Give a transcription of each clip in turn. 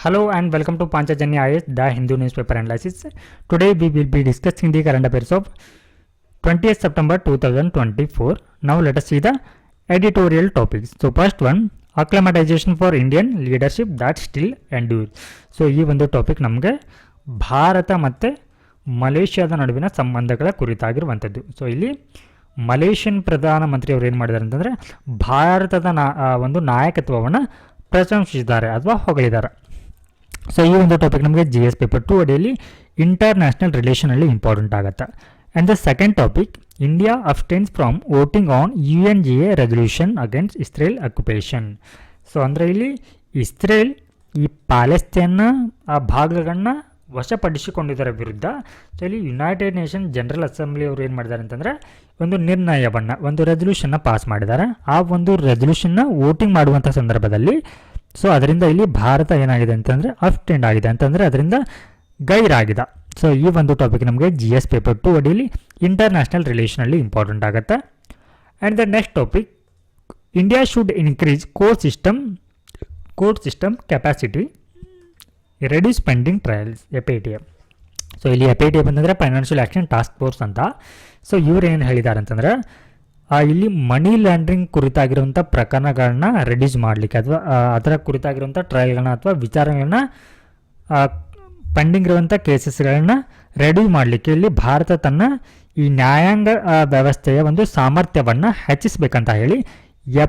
Hello and welcome to Panchajanya IAS, the Hindu newspaper analysis. Today we will be discussing the current affairs of 20th September 2024. Now let us see the editorial topics. So first one, acclimatization for Indian leadership that still endures. So ಈ ಒಂದು topic ನಮಗೆ ಭಾರತ ಮತ್ತು ಮಲೇಷ್ಯಾದ ನಡುವಿನ ಸಂಬಂಧಗಳ ಕುರಿತಾಗಿರುವಂಥದ್ದು. So ಇಲ್ಲಿ Malaysian ಪ್ರಧಾನಮಂತ್ರಿ ಅವರು ಏನು ಮಾಡಿದ್ದಾರೆ ಅಂತಂದರೆ ಭಾರತದ ಒಂದು ನಾಯಕತ್ವವನ್ನು ಪ್ರಶಂಸಿಸಿದ್ದಾರೆ ಅಥವಾ ಹೊಗಳಿದ್ದಾರೆ. ಸೊ ಈ ಒಂದು ಟಾಪಿಕ್ ನಮಗೆ GS ಪೇಪರ್ 2 ಅಡಿಯಲ್ಲಿ ಇಂಟರ್ನ್ಯಾಷನಲ್ ರಿಲೇಷನಲ್ಲಿ ಇಂಪಾರ್ಟೆಂಟ್ ಆಗುತ್ತೆ. And the second topic, India abstains from voting on UNGA resolution against Israel occupation. So ಅಂದರೆ ಇಲ್ಲಿ ಇಸ್ರೇಲ್ ಈ ಪ್ಯಾಲೆಸ್ತೇನ್ನ ಆ ಭಾಗಗಳನ್ನ ವಶಪಡಿಸಿಕೊಂಡಿದ್ದರ ವಿರುದ್ಧ ಸೊ ಇಲ್ಲಿ ಯುನೈಟೆಡ್ ನೇಷನ್ ಜನರಲ್ ಅಸೆಂಬ್ಲಿ ಅವರು ಏನು ಮಾಡಿದ್ದಾರೆ ಅಂತಂದರೆ ಒಂದು ನಿರ್ಣಯವನ್ನು ಒಂದು ರೆಸಲ್ಯೂಷನ್ನ ಪಾಸ್ ಮಾಡಿದ್ದಾರೆ. ಆ ಒಂದು ರೆಸಲ್ಯೂಷನ್ನ ವೋಟಿಂಗ್ ಮಾಡುವಂಥ ಸಂದರ್ಭದಲ್ಲಿ ಸೊ ಅದರಿಂದ ಇಲ್ಲಿ ಭಾರತ ಏನಾಗಿದೆ ಅಂತಂದರೆ ಅಬ್ಸ್ಟೆಂಡ್ ಆಗಿದೆ ಅಂತಂದರೆ ಅದರಿಂದ ಗೈರಾಗಿದೆ. ಸೊ ಈ ಒಂದು ಟಾಪಿಕ್ ನಮಗೆ GS ಪೇಪರ್ 2 ಅಡಿಯಲ್ಲಿ ಇಂಟರ್ನ್ಯಾಷನಲ್ ರಿಲೇಷನಲ್ಲಿ ಇಂಪಾರ್ಟೆಂಟ್ ಆಗುತ್ತೆ. And the next topic, India should increase court system capacity reduce pending trials FATF. So ಇಲ್ಲಿ FATF ಅಂತಂದರೆ ಫೈನಾನ್ಷಿಯಲ್ ಆ್ಯಕ್ಷನ್ ಟಾಸ್ಕ್ ಫೋರ್ಸ್ ಅಂತ. ಸೊ ಇವ್ರು ಏನು ಹೇಳಿದ್ದಾರೆ ಅಂತಂದರೆ ಇಲ್ಲಿ ಮನಿ ಲ್ಯಾಂಡ್ರಿಂಗ್ ಕುರಿತಾಗಿರುವಂಥ ಪ್ರಕರಣಗಳನ್ನ ರೆಡ್ಯೂಸ್ ಮಾಡಲಿಕ್ಕೆ ಅಥವಾ ಅದರ ಕುರಿತಾಗಿರುವಂಥ ಟ್ರಯಲ್ಗಳನ್ನ ಅಥವಾ ವಿಚಾರಗಳನ್ನ ಪೆಂಡಿಂಗ್ ಇರುವಂಥ ಕೇಸಸ್ಗಳನ್ನ ರೆಡ್ಯೂಸ್ ಮಾಡಲಿಕ್ಕೆ ಇಲ್ಲಿ ಭಾರತ ತನ್ನ ಈ ನ್ಯಾಯಾಂಗ ವ್ಯವಸ್ಥೆಯ ಒಂದು ಸಾಮರ್ಥ್ಯವನ್ನು ಹೆಚ್ಚಿಸಬೇಕಂತ ಹೇಳಿ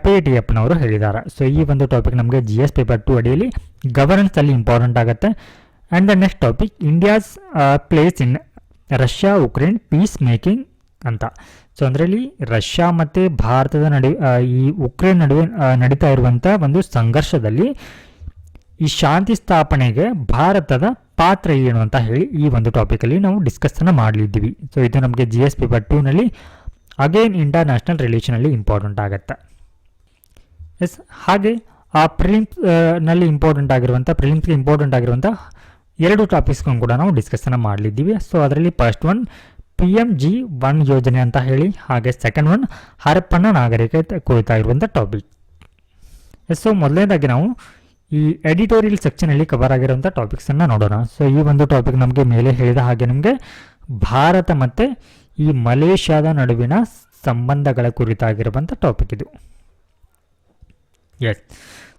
FATFನವರು ಹೇಳಿದ್ದಾರೆ. ಸೊ ಈ ಒಂದು ಟಾಪಿಕ್ ನಮಗೆ GS ಪೇಪರ್ 2 ಅಡಿಯಲ್ಲಿ ಗವರ್ನೆನ್ಸಲ್ಲಿ ಇಂಪಾರ್ಟೆಂಟ್ ಆಗುತ್ತೆ. And the next topic, India's place in Russia Ukraine peace making ಅಂತ. ಸೊ ಅಂದರೆ ಇಲ್ಲಿ ರಷ್ಯಾ ಮತ್ತು ಭಾರತದ ಈ ಉಕ್ರೇನ್ ನಡುವೆ ನಡೀತಾ ಇರುವಂಥ ಒಂದು ಸಂಘರ್ಷದಲ್ಲಿ ಈ ಶಾಂತಿ ಸ್ಥಾಪನೆಗೆ ಭಾರತದ ಪಾತ್ರ ಏನು ಅಂತ ಹೇಳಿ ಈ ಒಂದು ಟಾಪಿಕಲ್ಲಿ ನಾವು ಡಿಸ್ಕಸ್ಸನ್ನು ಮಾಡಲಿದ್ದೀವಿ. ಸೊ ಇದು ನಮಗೆ GS ಪೇಪರ್ 2ನಲ್ಲಿ ಅಗೇನ್ ಇಂಟರ್ನ್ಯಾಷನಲ್ ರಿಲೇಷನಲ್ಲಿ ಇಂಪಾರ್ಟೆಂಟ್ ಆಗುತ್ತೆ. ಎಸ್, ಹಾಗೆ ಆ ಪ್ರಿಲಿಮ್ಸ್ಗೆ ಇಂಪಾರ್ಟೆಂಟ್ ಆಗಿರುವಂಥ ಎರಡು ಟಾಪಿಕ್ಸ್ಗಳನ್ನು ಕೂಡ ನಾವು ಡಿಸ್ಕಸ್ಸನ್ನು ಮಾಡಲಿದ್ದೀವಿ. ಸೊ ಅದರಲ್ಲಿ ಫಸ್ಟ್ ಒನ್ PMG-1 ಯೋಜನೆ ಅಂತ ಹೇಳಿ, ಹಾಗೆ ಸೆಕೆಂಡ್ ಒನ್ ಹರಪ್ಪನ ನಾಗರಿಕತೆ ಕುರಿತಾಗಿರುವಂಥ ಟಾಪಿಕ್. ಸೊ ಮೊದಲನೇದಾಗಿ ನಾವು ಈ ಎಡಿಟೋರಿಯಲ್ ಸೆಕ್ಷನಲ್ಲಿ ಕವರ್ ಆಗಿರುವಂಥ ಟಾಪಿಕ್ಸನ್ನು ನೋಡೋಣ. ಸೊ ಈ ಒಂದು ಟಾಪಿಕ್ ನಮಗೆ ಮೇಲೆ ಹೇಳಿದ ಹಾಗೆ ನಮಗೆ ಭಾರತ ಮತ್ತು ಈ ಮಲೇಷ್ಯಾದ ನಡುವಿನ ಸಂಬಂಧಗಳ ಕುರಿತಾಗಿರುವಂಥ ಟಾಪಿಕ್ ಇದು. ಎಸ್,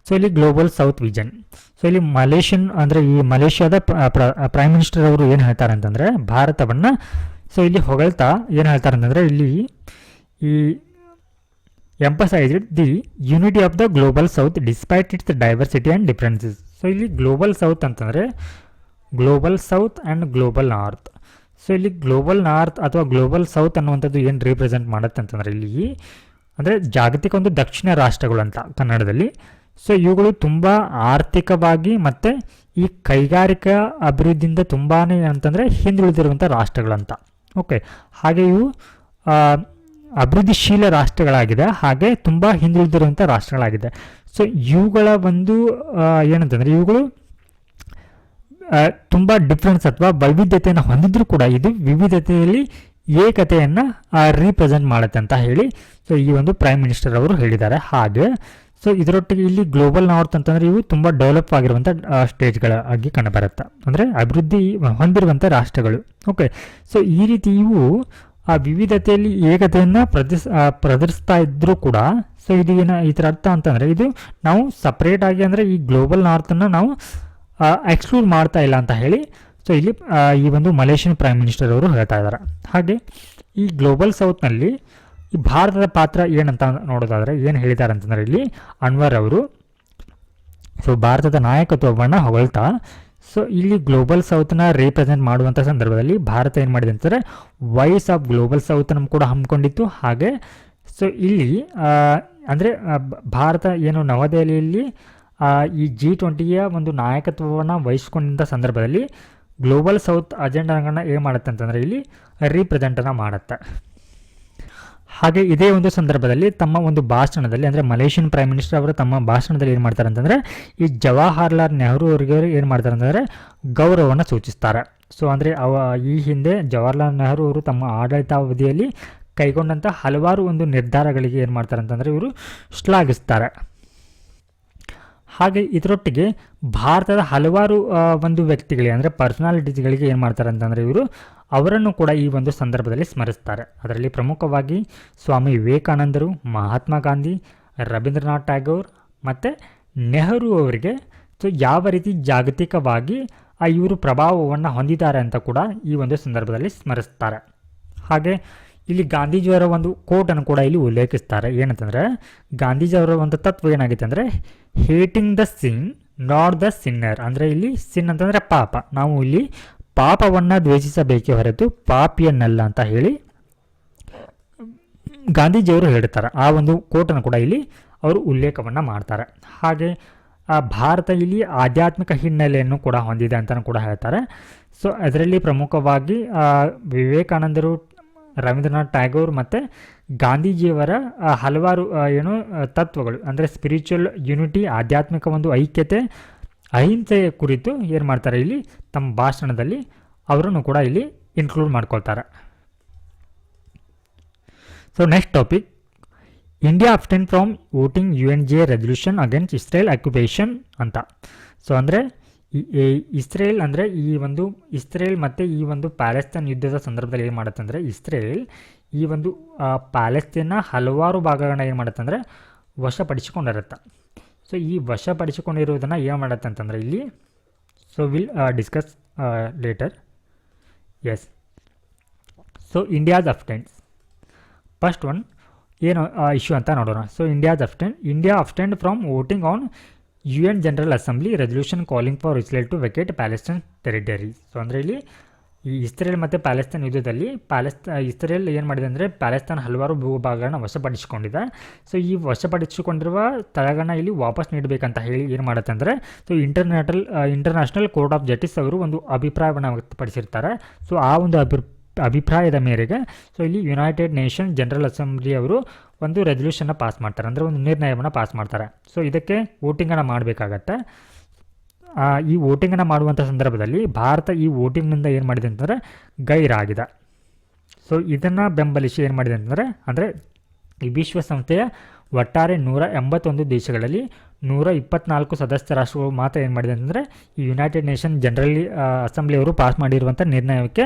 ಸೊ ಇಲ್ಲಿ ಗ್ಲೋಬಲ್ ಸೌತ್ ವಿಷನ್. ಸೊ ಇಲ್ಲಿ ಈ ಮಲೇಷ್ಯಾದ ಪ್ರೈಮ್ ಮಿನಿಸ್ಟರ್ ಅವರು ಏನು ಹೇಳ್ತಾರೆ ಅಂತಂದರೆ ಭಾರತವನ್ನು ಸೊ ಇಲ್ಲಿ ಹೊಗಳ್ತಾ ಏನು ಹೇಳ್ತಾರೆ ಅಂತಂದರೆ ಇಲ್ಲಿ ಈ emphasise the unity of the global south despite it's diversity and differences. So ಇಲ್ಲಿ ಗ್ಲೋಬಲ್ ಸೌತ್ ಅಂತಂದರೆ global south and global north. So ಇಲ್ಲಿ ಗ್ಲೋಬಲ್ ನಾರ್ತ್ ಅಥವಾ ಗ್ಲೋಬಲ್ ಸೌತ್ ಅನ್ನುವಂಥದ್ದು ಏನು ರಿಪ್ರೆಸೆಂಟ್ ಮಾಡುತ್ತೆ ಅಂತಂದರೆ ಇಲ್ಲಿ ಅಂದರೆ ಜಾಗತಿಕ ಒಂದು ದಕ್ಷಿಣ ರಾಷ್ಟ್ರಗಳು ಅಂತ ಕನ್ನಡದಲ್ಲಿ. ಸೊ ಇವುಗಳು ತುಂಬ ಆರ್ಥಿಕವಾಗಿ ಮತ್ತು ಈ ಕೈಗಾರಿಕಾ ಅಭಿವೃದ್ಧಿಯಿಂದ ತುಂಬಾ ಅಂತಂದರೆ ಹಿಂದುಳಿದಿರುವಂಥ ರಾಷ್ಟ್ರಗಳಂತ. ಓಕೆ, ಹಾಗೆ ಇವು ಅಭಿವೃದ್ಧಿಶೀಲ ರಾಷ್ಟ್ರಗಳಾಗಿದೆ, ಹಾಗೆ ತುಂಬ ಹಿಂದುಳಿದಿರುವಂಥ ರಾಷ್ಟ್ರಗಳಾಗಿದೆ. ಸೊ ಇವುಗಳ ಒಂದು ಏನಂತಂದರೆ ಇವುಗಳು ತುಂಬ ಡಿಫ್ರೆನ್ಸ್ ಅಥವಾ ವೈವಿಧ್ಯತೆಯನ್ನು ಹೊಂದಿದ್ರೂ ಕೂಡ ಇದು ವಿವಿಧತೆಯಲ್ಲಿ ಏಕತೆಯನ್ನು ರೀಪ್ರೆಸೆಂಟ್ ಮಾಡುತ್ತೆ ಅಂತ ಹೇಳಿ ಸೊ ಈ ಒಂದು ಪ್ರೈಮ್ ಮಿನಿಸ್ಟರ್ ಅವರು ಹೇಳಿದ್ದಾರೆ. ಹಾಗೆ ಸೊ ಇದರೊಟ್ಟಿಗೆ ಇಲ್ಲಿ ಗ್ಲೋಬಲ್ ನಾರ್ತ್ ಅಂತಂದರೆ ಇವು ತುಂಬ ಡೆವಲಪ್ ಆಗಿರುವಂಥ ಸ್ಟೇಜ್ಗಳಾಗಿ ಕಂಡುಬರುತ್ತೆ, ಅಂದರೆ ಅಭಿವೃದ್ಧಿ ಹೊಂದಿರುವಂಥ ರಾಷ್ಟ್ರಗಳು. ಓಕೆ, ಸೊ ಈ ರೀತಿ ಇವು ಆ ವಿವಿಧತೆಯಲ್ಲಿ ಏಕತೆಯನ್ನು ಪ್ರದರ್ಶಿಸ್ತಾ ಇದ್ದರೂ ಕೂಡ ಸೊ ಇದು ಇದರ ಅರ್ಥ ಅಂತಂದರೆ ಇದು ನಾವು ಸಪ್ರೇಟಾಗಿ ಅಂದರೆ ಈ ಗ್ಲೋಬಲ್ ನಾರ್ತನ್ನು ನಾವು ಎಕ್ಸ್ಕ್ಲೂಡ್ ಮಾಡ್ತಾ ಇಲ್ಲ ಅಂತ ಹೇಳಿ ಸೊ ಇಲ್ಲಿ ಈ ಒಂದು ಮಲೇಷಿಯನ್ ಪ್ರೈಮ್ ಮಿನಿಸ್ಟರ್ ಅವರು ಹೇಳ್ತಾ ಇದ್ದಾರೆ. ಹಾಗೆ ಈ ಗ್ಲೋಬಲ್ ಸೌತ್ನಲ್ಲಿ ಈ ಭಾರತದ ಪಾತ್ರ ಏನಂತ ನೋಡೋದಾದರೆ ಏನು ಹೇಳಿದ್ದಾರೆ ಅಂತಂದರೆ ಇಲ್ಲಿ ಅನ್ವರ್ ಅವರು ಸೊ ಭಾರತದ ನಾಯಕತ್ವವನ್ನು ಹೊಗಳ್ತಾ ಸೊ ಇಲ್ಲಿ ಗ್ಲೋಬಲ್ ಸೌತ್ನ ರಿಪ್ರೆಸೆಂಟ್ ಮಾಡುವಂಥ ಸಂದರ್ಭದಲ್ಲಿ ಭಾರತ ಏನು ಮಾಡಿದೆ ಅಂತಂದರೆ ವಾಯ್ಸ್ ಆಫ್ ಗ್ಲೋಬಲ್ ಸೌತನ್ನು ಕೂಡ ಹಮ್ಮಿಕೊಂಡಿತ್ತು. ಹಾಗೆ ಸೊ ಇಲ್ಲಿ ಅಂದರೆ ಭಾರತ ಏನು ನವದೆಹಲಿಯಲ್ಲಿ ಈ G20ಯ ಒಂದು ನಾಯಕತ್ವವನ್ನು ವಹಿಸ್ಕೊಂಡ ಸಂದರ್ಭದಲ್ಲಿ ಗ್ಲೋಬಲ್ ಸೌತ್ ಅಜೆಂಡಾಗಳನ್ನ ಏನು ಮಾಡುತ್ತೆ ಅಂತಂದರೆ ಇಲ್ಲಿ ರಿಪ್ರೆಸೆಂಟನ್ನು ಮಾಡುತ್ತೆ. ಹಾಗೆ ಇದೇ ಒಂದು ಸಂದರ್ಭದಲ್ಲಿ ತಮ್ಮ ಒಂದು ಭಾಷಣದಲ್ಲಿ ಅಂದರೆ ಮಲೇಷಿಯನ್ ಪ್ರೈಮ್ ಮಿನಿಸ್ಟರ್ ಅವರು ತಮ್ಮ ಭಾಷಣದಲ್ಲಿ ಏನು ಮಾಡ್ತಾರೆ ಅಂತಂದರೆ ಈ ಜವಾಹರ್ಲಾಲ್ ನೆಹರು ಅವರಿಗೆ ಏನು ಮಾಡ್ತಾರೆ ಅಂತಂದರೆ ಗೌರವವನ್ನು ಸೂಚಿಸ್ತಾರೆ. ಸೊ ಅಂದರೆ ಈ ಹಿಂದೆ ಜವಾಹರ್ಲಾಲ್ ನೆಹರು ಅವರು ತಮ್ಮ ಆಡಳಿತಾವಧಿಯಲ್ಲಿ ಕೈಗೊಂಡಂಥ ಹಲವಾರು ಒಂದು ನಿರ್ಧಾರಗಳಿಗೆ ಏನು ಮಾಡ್ತಾರೆ ಅಂತಂದರೆ ಇವರು ಶ್ಲಾಘಿಸ್ತಾರೆ. ಹಾಗೆ ಇದರೊಟ್ಟಿಗೆ ಭಾರತದ ಹಲವಾರು ಒಂದು ವ್ಯಕ್ತಿಗಳಿಗೆ ಅಂದರೆ ಪರ್ಸನಾಲಿಟೀಸ್ಗಳಿಗೆ ಏನು ಮಾಡ್ತಾರೆ ಅಂತಂದರೆ ಇವರು ಅವರನ್ನು ಕೂಡ ಈ ಒಂದು ಸಂದರ್ಭದಲ್ಲಿ ಸ್ಮರಿಸ್ತಾರೆ. ಅದರಲ್ಲಿ ಪ್ರಮುಖವಾಗಿ ಸ್ವಾಮಿ ವಿವೇಕಾನಂದರು, ಮಹಾತ್ಮ ಗಾಂಧಿ, ರವೀಂದ್ರನಾಥ್ ಟ್ಯಾಗೋರ್ ಮತ್ತು ನೆಹರು ಅವರಿಗೆ ಸೊ ಯಾವ ರೀತಿ ಜಾಗತಿಕವಾಗಿ ಇವರು ಪ್ರಭಾವವನ್ನು ಹೊಂದಿದ್ದಾರೆ ಅಂತ ಕೂಡ ಈ ಒಂದು ಸಂದರ್ಭದಲ್ಲಿ ಸ್ಮರಿಸ್ತಾರೆ. ಹಾಗೆ ಇಲ್ಲಿ ಗಾಂಧೀಜಿಯವರ ಒಂದು ಕೋಟನ್ನು ಕೂಡ ಇಲ್ಲಿ ಉಲ್ಲೇಖಿಸ್ತಾರೆ. ಏನಂತಂದರೆ ಗಾಂಧೀಜಿಯವರ ಒಂದು ತತ್ವ ಏನಾಗಿದೆ ಅಂದರೆ hating the sin not the Sinner. ಅಂದರೆ ಇಲ್ಲಿ ಸಿನ್ ಅಂತಂದರೆ ಪಾಪ, ನಾವು ಇಲ್ಲಿ ಪಾಪವನ್ನು ದ್ವೇಷಿಸಬೇಕೇ ಹೊರತು ಪಾಪಿಯನ್ನಲ್ಲ ಅಂತ ಹೇಳಿ ಗಾಂಧೀಜಿಯವರು ಹೇಳ್ತಾರೆ. ಆ ಒಂದು ಕೋಟನ್ನು ಕೂಡ ಇಲ್ಲಿ ಅವರು ಉಲ್ಲೇಖವನ್ನು ಮಾಡ್ತಾರೆ. ಹಾಗೆ ಭಾರತ ಇಲ್ಲಿ ಆಧ್ಯಾತ್ಮಿಕ ಹಿನ್ನೆಲೆಯನ್ನು ಕೂಡ ಹೊಂದಿದೆ ಅಂತಲೂ ಕೂಡ ಹೇಳ್ತಾರೆ. ಸೊ ಅದರಲ್ಲಿ ಪ್ರಮುಖವಾಗಿ ವಿವೇಕಾನಂದರು, ರವೀಂದ್ರನಾಥ್ ಟ್ಯಾಗೋರ್ ಮತ್ತು ಗಾಂಧೀಜಿಯವರ ಹಲವಾರು ತತ್ವಗಳು ಅಂದರೆ ಸ್ಪಿರಿಚುವಲ್ ಯುನಿಟಿ, ಆಧ್ಯಾತ್ಮಿಕ ಒಂದು ಐಕ್ಯತೆ, ಅಹಿಂಸೆಯ ಕುರಿತು ಏನು ಮಾಡ್ತಾರೆ ಇಲ್ಲಿ ತಮ್ಮ ಭಾಷಣದಲ್ಲಿ ಅವರನ್ನು ಕೂಡ ಇಲ್ಲಿ ಇನ್ಕ್ಲೂಡ್ ಮಾಡ್ಕೊಳ್ತಾರೆ. So next topic, India abstain from voting UNGA resolution against Israel occupation ಅಂತ. ಸೊ ಅಂದರೆ ಇಸ್ರೇಲ್ ಅಂದರೆ ಇಸ್ರೇಲ್ ಮತ್ತು ಈ ಒಂದು ಪ್ಯಾಲೆಸ್ತೈನ್ ಯುದ್ಧದ ಸಂದರ್ಭದಲ್ಲಿ ಏನು ಮಾಡುತ್ತೆ ಅಂದರೆ ಇಸ್ರೇಲ್ ಈ ಒಂದು ಪ್ಯಾಲೆಸ್ತೈನ್ನ ಹಲವಾರು ಭಾಗಗಳನ್ನ ಏನು ಮಾಡುತ್ತೆ ಅಂದರೆ ವಶಪಡಿಸಿಕೊಂಡಿರುತ್ತೆ. ಸೊ ಈ ವಶಪಡಿಸಿಕೊಂಡಿರುವುದನ್ನು ಏನು ಮಾಡುತ್ತೆ ಅಂತಂದರೆ ಇಲ್ಲಿ so will discuss later. Yes, so India's abstains first one ಏನು ಇಶ್ಯೂ ಅಂತ ನೋಡೋಣ. So India abstained from voting on UN general assembly resolution calling for Israel to vacate Palestine territory. So ಅಂದರೆ ಇಲ್ಲಿ ಈ ಇಸ್ರೇಲ್ ಮತ್ತು ಪ್ಯಾಲೆಸ್ತೈನ್ ಯುದ್ಧದಲ್ಲಿ Israel ಏನು ಮಾಡಿದೆ ಅಂದರೆ ಪ್ಯಾಲೆಸ್ತೈನ್ ಹಲವಾರು ಭೂಭಾಗಗಳನ್ನ ವಶಪಡಿಸಿಕೊಂಡಿದೆ. ಸೊ ಈ ವಶಪಡಿಸಿಕೊಂಡಿರುವ ಸ್ಥಳಗಳನ್ನ ಇಲ್ಲಿ ವಾಪಸ್ ನೀಡಬೇಕಂತ ಹೇಳಿ ಏನು ಮಾಡುತ್ತೆ ಅಂದರೆ so international court of justice ಅವರು ಒಂದು ಅಭಿಪ್ರಾಯವನ್ನು ವ್ಯಕ್ತಪಡಿಸಿರ್ತಾರೆ. ಸೊ ಆ ಒಂದು ಅಭಿಪ್ರಾಯದ ಮೇರೆಗೆ ಸೊ ಇಲ್ಲಿ ಯುನೈಟೆಡ್ ನೇಷನ್ ಜನರಲ್ ಅಸೆಂಬ್ಲಿ ಅವರು ಒಂದು ರೆಸಲ್ಯೂಷನ್ನ ಪಾಸ್ ಮಾಡ್ತಾರೆ, ಅಂದರೆ ಒಂದು ನಿರ್ಣಯವನ್ನು ಪಾಸ್ ಮಾಡ್ತಾರೆ. ಸೊ ಇದಕ್ಕೆ ವೋಟಿಂಗನ್ನು ಮಾಡಬೇಕಾಗತ್ತೆ. ಈ ವೋಟಿಂಗನ್ನು ಮಾಡುವಂಥ ಸಂದರ್ಭದಲ್ಲಿ ಭಾರತ ಈ ವೋಟಿಂಗ್ನಿಂದ ಏನು ಮಾಡಿದೆ ಅಂತಂದರೆ ಗೈರಾಗಿದೆ. ಸೊ ಇದನ್ನು ಬೆಂಬಲಿಸಿ ಏನು ಮಾಡಿದೆ ಅಂದರೆ ಈ ವಿಶ್ವಸಂಸ್ಥೆಯ ಒಟ್ಟಾರೆ 181 ದೇಶಗಳಲ್ಲಿ 124 ಸದಸ್ಯ ರಾಷ್ಟ್ರಗಳು ಮಾತ್ರ ಏನು ಮಾಡಿದೆ ಅಂತಂದರೆ ಈ ಯುನೈಟೆಡ್ ನೇಷನ್ ಜನರಲ್ ಅಸೆಂಬ್ಲಿಯವರು ಪಾಸ್ ಮಾಡಿರುವಂಥ ನಿರ್ಣಯಕ್ಕೆ